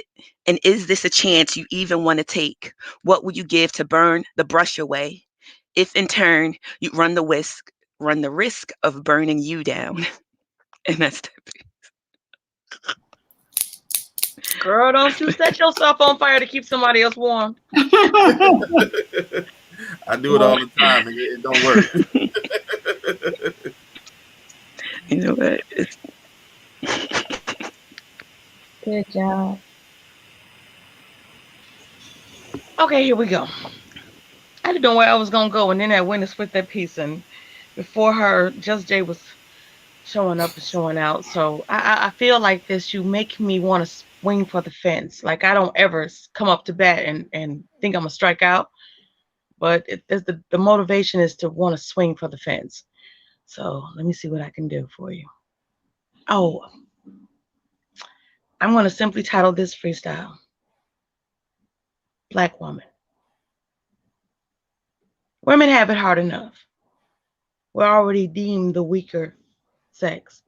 this a chance you even want to take? What will you give to burn the brush away? If in turn you run the risk of burning you down. And that's Girl, don't you set yourself on fire to keep somebody else warm. I do it all the time, and it don't work. you know what? It's Good job. Okay, here we go. I didn't know where I was gonna go, and then I went and split that piece, and before her, Just Jay was showing up and showing out. So I feel like this. You make me want to swing for the fence. Like I don't ever come up to bat and think I'm gonna strike out, but the motivation is to want to swing for the fence. So let me see what I can do for you. Oh, I'm gonna simply title this freestyle Black Woman. Women have it hard enough. We're already deemed the weaker sex.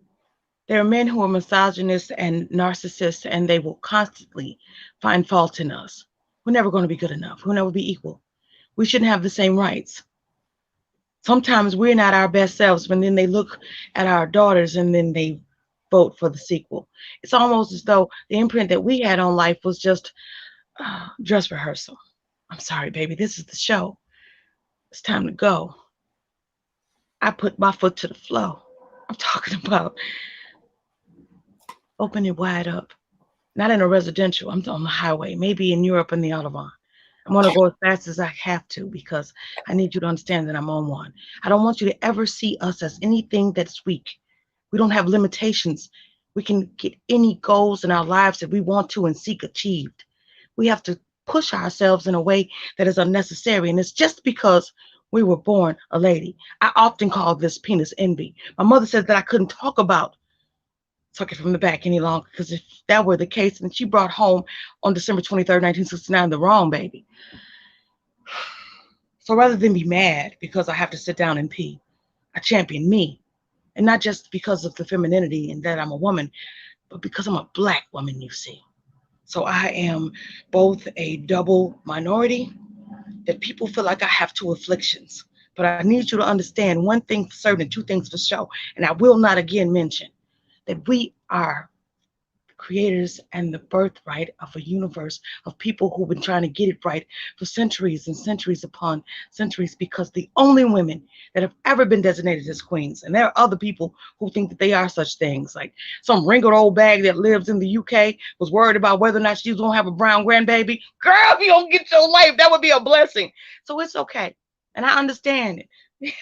There are men who are misogynists and narcissists, and they will constantly find fault in us. We're never going to be good enough. We'll never be equal. We shouldn't have the same rights. Sometimes we're not our best selves, but then they look at our daughters and then they vote for the sequel. It's almost as though the imprint that we had on life was just dress rehearsal. I'm sorry, baby. This is the show. It's time to go. I put my foot to the floor. I'm talking about open it wide up. Not in a residential. I'm on the highway, maybe in Europe in the Autobahn. I'm going to go as fast as I have to because I need you to understand that I'm on one. I don't want you to ever see us as anything that's weak. We don't have limitations. We can get any goals in our lives that we want to and seek achieved. We have to push ourselves in a way that is unnecessary. And it's just because we were born a lady. I often call this penis envy. My mother said that I couldn't talk about Tuck It From the Back any longer, because if that were the case, then she brought home on December 23rd, 1969, the wrong baby. So rather than be mad because I have to sit down and pee, I champion me. And not just because of the femininity and that I'm a woman, but because I'm a Black woman, you see. So I am both a double minority that people feel like I have two afflictions. But I need you to understand one thing for certain and two things for sure. And I will not again mention that we are creators and the birthright of a universe of people who've been trying to get it right for centuries and centuries upon centuries, because the only women that have ever been designated as queens, and there are other people who think that they are such things, like some wrinkled old bag that lives in the UK was worried about whether or not she's gonna have a brown grandbaby. Girl, if you don't get your life, that would be a blessing. So it's okay. And I understand it.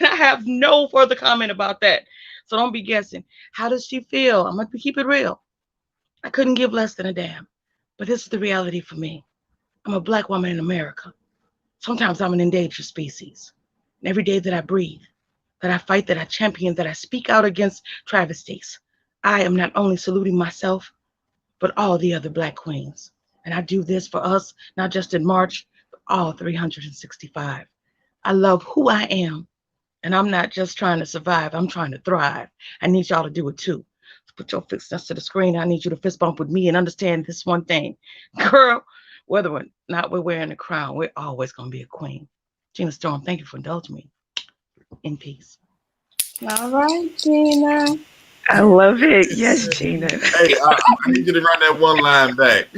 And I have no further comment about that. So don't be guessing. How does she feel? I'm gonna keep it real. I couldn't give less than a damn. But this is the reality for me. I'm a Black woman in America. Sometimes I'm an endangered species. And every day that I breathe, that I fight, that I champion, that I speak out against travesties. I am not only saluting myself, but all the other Black queens. And I do this for us, not just in March, but all 365. I love who I am. And I'm not just trying to survive, I'm trying to thrive. I need y'all to do it too. Put your fists next to the screen. I need you to fist bump with me and understand this one thing. Girl, whether or not we're wearing a crown, we're always going to be a queen. Gina Storm, thank you for indulging me. In peace. All right, Gina. I love it. Yes, Gina. Hey, I need you to run that one line back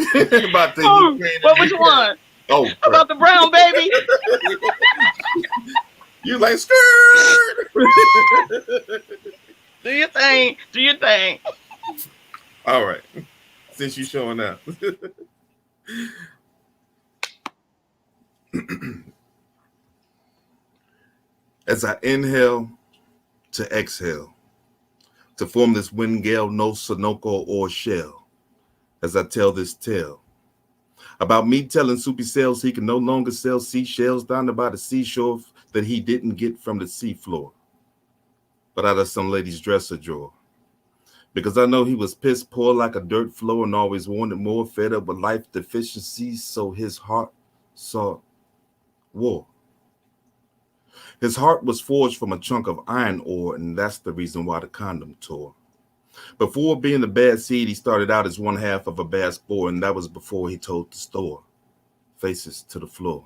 about the Ukraine. What was one? Oh, about the brown baby? You like skirt? Do your thing. Do your thing. All right. Since you showing up. As I inhale to exhale, to form this wind gale, no Sunoco or shell, as I tell this tale about me telling Soupy Sales he can no longer sell seashells down by the seashore that he didn't get from the seafloor, but out of some lady's dresser drawer. Because I know he was piss poor like a dirt floor and always wanted more, fed up with life deficiencies, so his heart saw war. His heart was forged from a chunk of iron ore, and that's the reason why the condom tore. Before being a bad seed, he started out as one half of a bad spore, and that was before he told the store. Faces to the floor.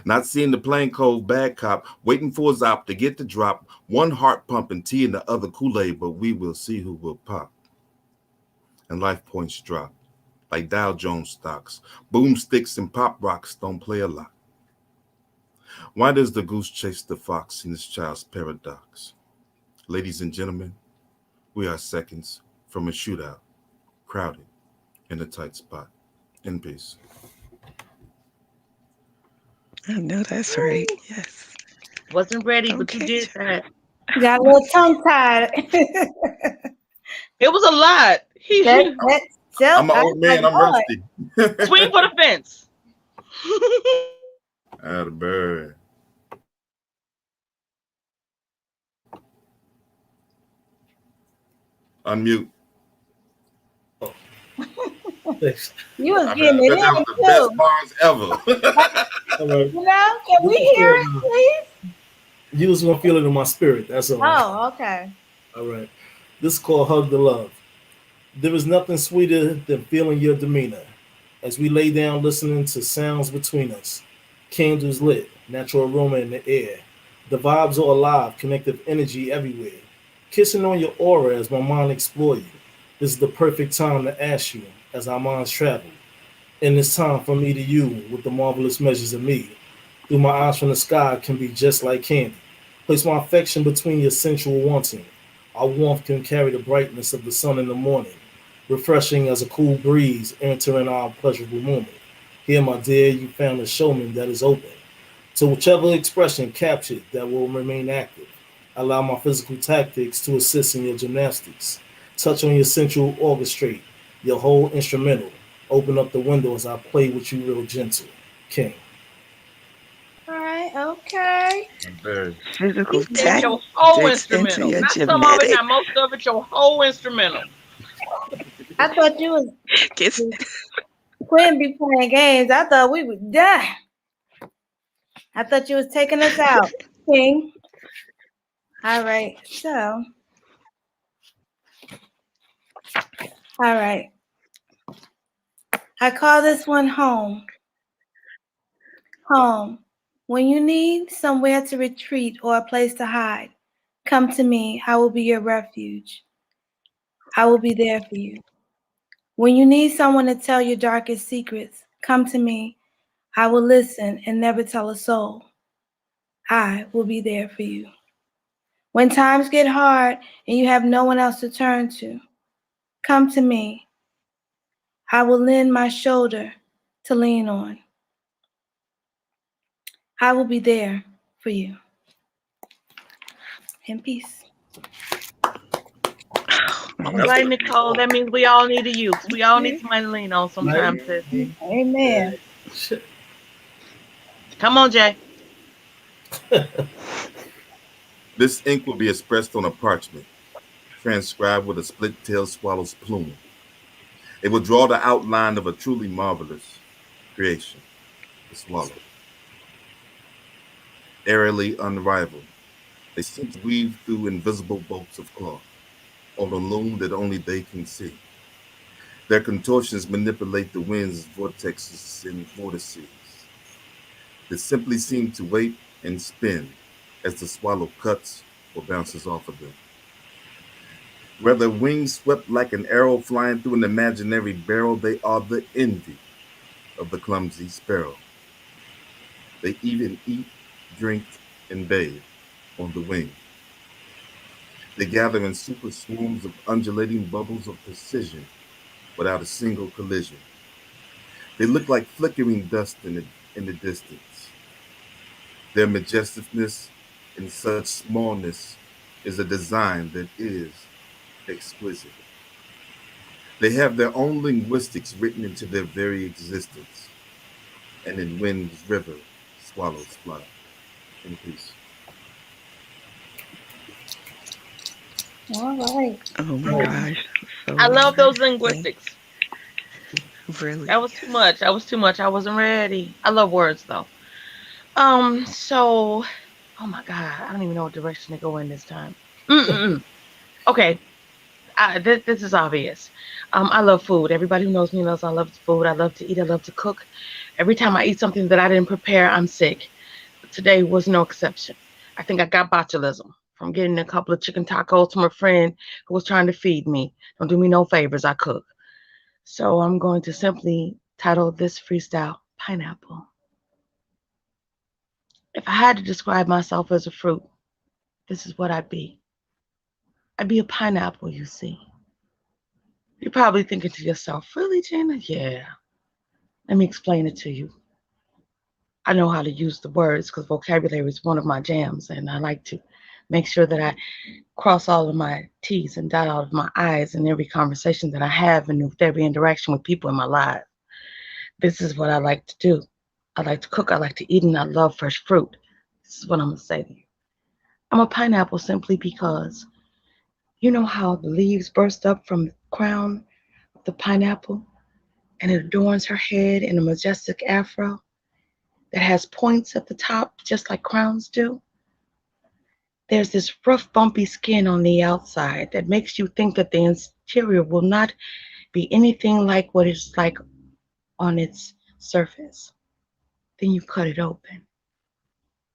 Not seeing the plain cold bad cop, waiting for his op to get the drop, one heart pumping tea and the other Kool-Aid, but we will see who will pop. And life points drop, like Dow Jones stocks. Boomsticks and pop rocks don't play a lot. Why does the goose chase the fox in this child's paradox? Ladies and gentlemen, we are seconds from a shootout, crowded in a tight spot. In peace. I know that's right. Yes. Wasn't ready, but Okay. you did that. Got a little tongue tied. It was a lot. I'm an old man. I'm rusty. Swing for the fence. Atta bird. Unmute. You was getting it That in was the best too. bars ever. You know, can we hear it, please? You was gonna feel it in my spirit. That's all. Oh, okay. All right. This is called Hug the Love. There is nothing sweeter than feeling your demeanor as we lay down listening to sounds between us. Candles lit, natural aroma in the air. The vibes are alive, connective energy everywhere. Kissing on your aura as my mind explore you. This is the perfect time to ask you as our minds travel. And it's time for me to you with the marvelous measures of me. Through my eyes from the sky can be just like candy. Place my affection between your sensual wanting. Our warmth can carry the brightness of the sun in the morning, refreshing as a cool breeze entering our pleasurable moment. Here, my dear, you found a showman that is open to whichever expression captured that will remain active. Allow my physical tactics to assist in your gymnastics. Touch on your sensual orchestrate, your whole instrumental. Open up the window as I play with you real gentle. King. All right, okay. Physical That's your whole tactics into instrumental. your Not some of it, genetic. not most of it, your whole instrumental. I thought you was Gets Quinn be playing games. I thought we would die. I thought you was taking us out, King. All right, so. All right. I call this one home. Home. When you need somewhere to retreat or a place to hide, come to me. I will be your refuge. I will be there for you. When you need someone to tell your darkest secrets, come to me. I will listen and never tell a soul. I will be there for you. When times get hard and you have no one else to turn to, come to me. I will lend my shoulder to lean on. I will be there for you. In peace. All right, Nicole, that means we all need a youth. We all need somebody to lean on sometimes. Amen. Come on, Jay. This ink will be expressed on a parchment, transcribed with a split-tailed swallow's plume. It will draw the outline of a truly marvelous creation, the swallow. Airily unrivaled, they seem to weave through invisible bolts of cloth on a loom that only they can see. Their contortions manipulate the wind's vortexes and vortices. They simply seem to wait and spin as the swallow cuts or bounces off of them. Whether wings swept like an arrow flying through an imaginary barrel, they are the envy of the clumsy sparrow. They even eat, drink, and bathe on the wing. They gather in super swarms of undulating bubbles of precision without a single collision. They look like flickering dust in the distance. Their majesticness in such smallness is a design that is exquisite. They have their own linguistics written into their very existence. And in wind's river, swallows fly. In peace. All right. Oh my gosh. So I love those linguistics. Really? That was too much. That was too much. I wasn't ready. I love words though. So, oh my God, I don't even know what direction to go in this time. Okay, this is obvious. I love food. Everybody who knows me knows I love food. I love to eat. I love to cook. Every time I eat something that I didn't prepare, I'm sick. Today was no exception. I think I got botulism from getting a couple of chicken tacos from a friend who was trying to feed me. Don't do me no favors. I cook. So I'm going to simply title this freestyle Pineapple. If I had to describe myself as a fruit, this is what I'd be. I'd be a pineapple, you see. You're probably thinking to yourself, really, Gina? Yeah. Let me explain it to you. I know how to use the words because vocabulary is one of my jams, and I like to make sure that I cross all of my T's and dot all of my I's in every conversation that I have and with every interaction with people in my life. This is what I like to do. I like to cook, I like to eat, and I love fresh fruit. This is what I'm going to say to you. I'm a pineapple simply because you know how the leaves burst up from the crown of the pineapple and it adorns her head in a majestic afro that has points at the top just like crowns do? There's this rough, bumpy skin on the outside that makes you think that the interior will not be anything like what it's like on its surface. Then you cut it open.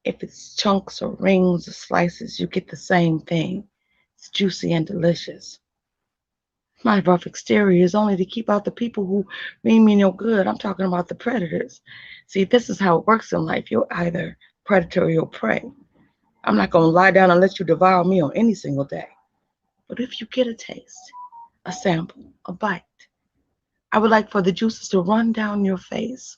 If it's chunks or rings or slices, you get the same thing. It's juicy and delicious. My rough exterior is only to keep out the people who mean me no good. I'm talking about the predators. See, this is how it works in life. You're either predator or you're prey. I'm not going to lie down and let you devour me on any single day. But if you get a taste, a sample, a bite, I would like for the juices to run down your face,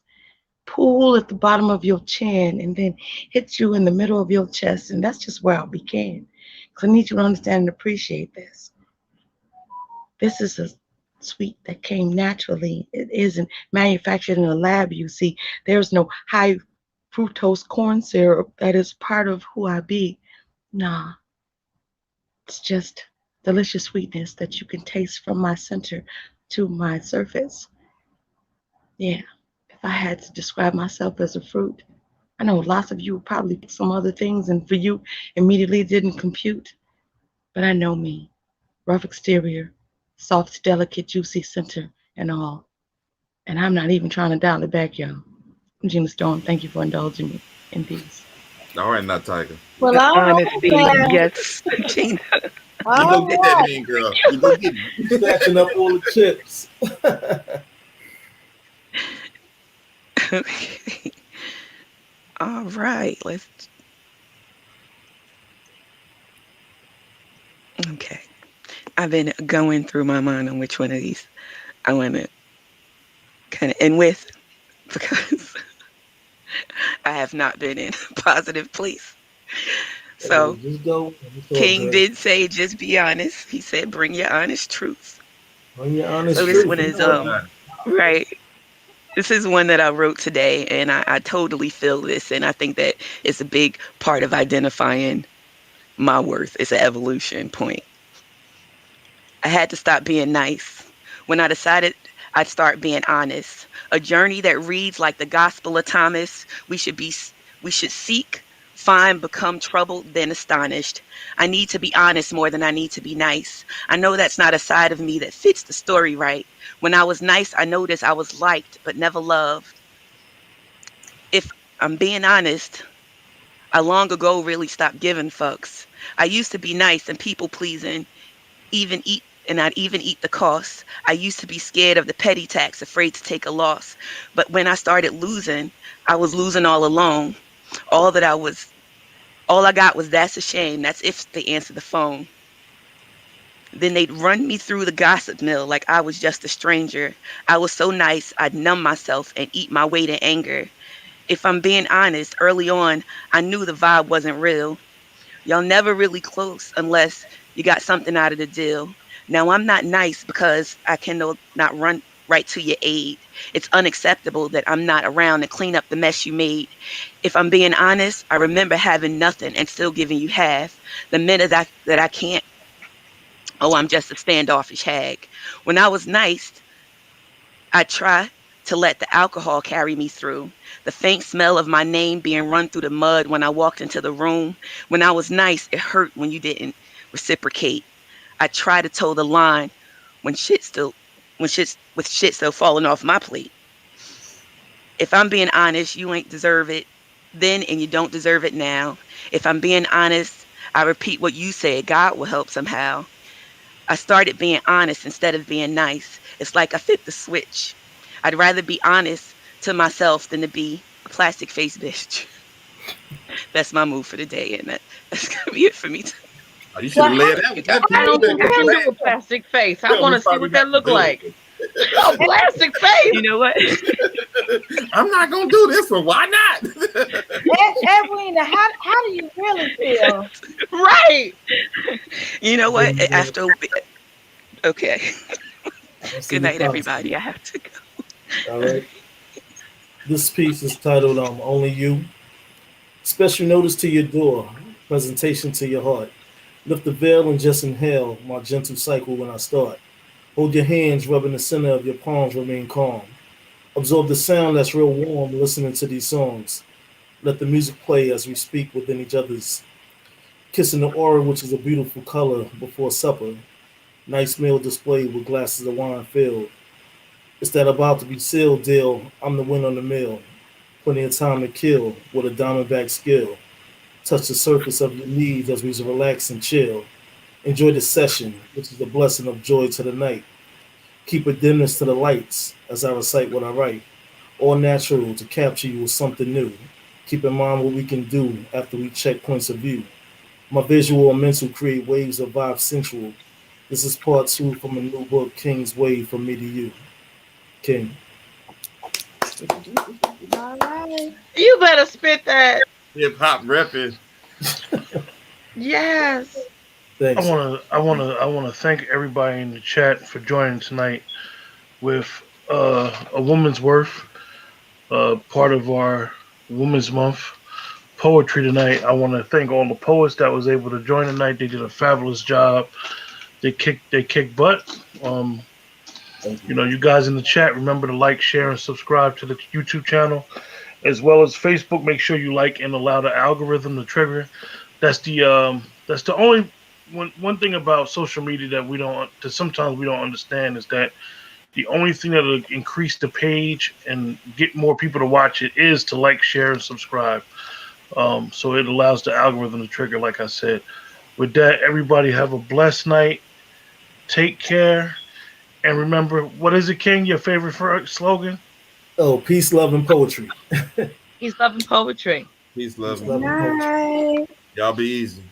pool at the bottom of your chin, and then hit you in the middle of your chest. And that's just where I'll begin. Because I need you to understand and appreciate this. This is a sweet that came naturally. It isn't manufactured in a lab, you see. There's no high fructose corn syrup that is part of who I be. Nah, it's just delicious sweetness that you can taste from my center to my surface. Yeah, if I had to describe myself as a fruit, I know lots of you would probably pick some other things and for you immediately didn't compute. But I know me. Rough exterior, soft, delicate, juicy center, and all. And I'm not even trying to dial it back, y'all. I'm Gina Storm. Thank you for indulging me. In peace. All right, now, Tiger. Well, The all right honesty, then. yes, Gina. You All go get that right. mean girl. You go get it. Snatching up all the chips. Okay. All right, let's. Okay. I've been going through my mind on which one of these I want to kind of end with because I have not been in a positive place. So Just go. It's all King good. did say, just be honest. He said, bring your honest truth. Bring your honest So this truth. one You is, know what? right. This is one that I wrote today, and I totally feel this, and I think that it's a big part of identifying my worth. It's an evolution point. I had to stop being nice. When I decided I'd start being honest. A journey that reads like the Gospel of Thomas. We should seek, find, become troubled, then astonished. I need to be honest more than I need to be nice. I know that's not a side of me that fits the story right. When I was nice, I noticed I was liked but never loved. If I'm being honest, I long ago really stopped giving fucks. I used to be nice and people pleasing, even eat and I'd even eat the cost. I used to be scared of the petty tax, afraid to take a loss. But when I started losing, I was losing all alone. All that I was all I got was that's a shame. That's if they answer the phone. Then they'd run me through the gossip mill like I was just a stranger. I was so nice, I'd numb myself and eat my weight in anger. If I'm being honest, early on, I knew the vibe wasn't real. Y'all never really close unless you got something out of the deal. Now, I'm not nice because I can not run right to your aid. It's unacceptable that I'm not around to clean up the mess you made. If I'm being honest, I remember having nothing and still giving you half. The minute that I can't, oh, I'm just a standoffish hag. When I was nice, I try to let the alcohol carry me through. The faint smell of my name being run through the mud when I walked into the room. When I was nice, it hurt when you didn't reciprocate. I try to toe the line when shit still falling off my plate. If I'm being honest, you ain't deserve it then and you don't deserve it now. If I'm being honest, I repeat what you said, God will help somehow. I started being honest instead of being nice. It's like I flipped the switch. I'd rather be honest to myself than to be a plastic face bitch. That's my move for the day, and that's gonna be it for me. You should have laid that. I don't think I can do a plastic face. I want to see what that look like. A plastic face. You know what? I'm not gonna do this one. Why not? Edwina, how do you really feel? Right. You know what? After okay. Good night, everybody. I have to go. All right. This piece is titled Only You. Special notice to your door, presentation to your heart. Lift the veil and just inhale my gentle cycle when I start. Hold your hands, rubbing the center of your palms, remain calm. Absorb the sound that's real warm listening to these songs. Let the music play as we speak within each other's. Kissing the aura, which is a beautiful color, before supper. Nice meal displayed with glasses of wine filled. It's that about to be sealed deal. I'm the win on the mill. Plenty of time to kill with a diamondback skill. Touch the surface of your needs as we relax and chill. Enjoy the session, which is the blessing of joy to the night. Keep a dimness to the lights as I recite what I write. All natural to capture you with something new. Keep in mind what we can do after we check points of view. My visual and mental create waves of vibe sensual. This is part 2 from a new book, King's Wave, from me to you. King. All right. You better spit that. Hip hop repping. Yes. Thanks. I wanna thank everybody in the chat for joining tonight with a woman's worth, part of our Women's Month poetry tonight. I want to thank all the poets that was able to join tonight. They did a fabulous job. They kicked butt. You guys in the chat, remember to like, share, and subscribe to the YouTube channel, as well as Facebook. Make sure you like and allow the algorithm to trigger. That's the only one thing about social media that sometimes we don't understand is that the only thing that will increase the page and get more people to watch it is to like, share, and subscribe. So it allows the algorithm to trigger, like I said. With that, everybody have a blessed night. Take care. And remember, what is it, King? Your favorite slogan? Oh, peace, love, and poetry. He's loving poetry. Peace, love, Love and poetry. Night. Y'all be easy.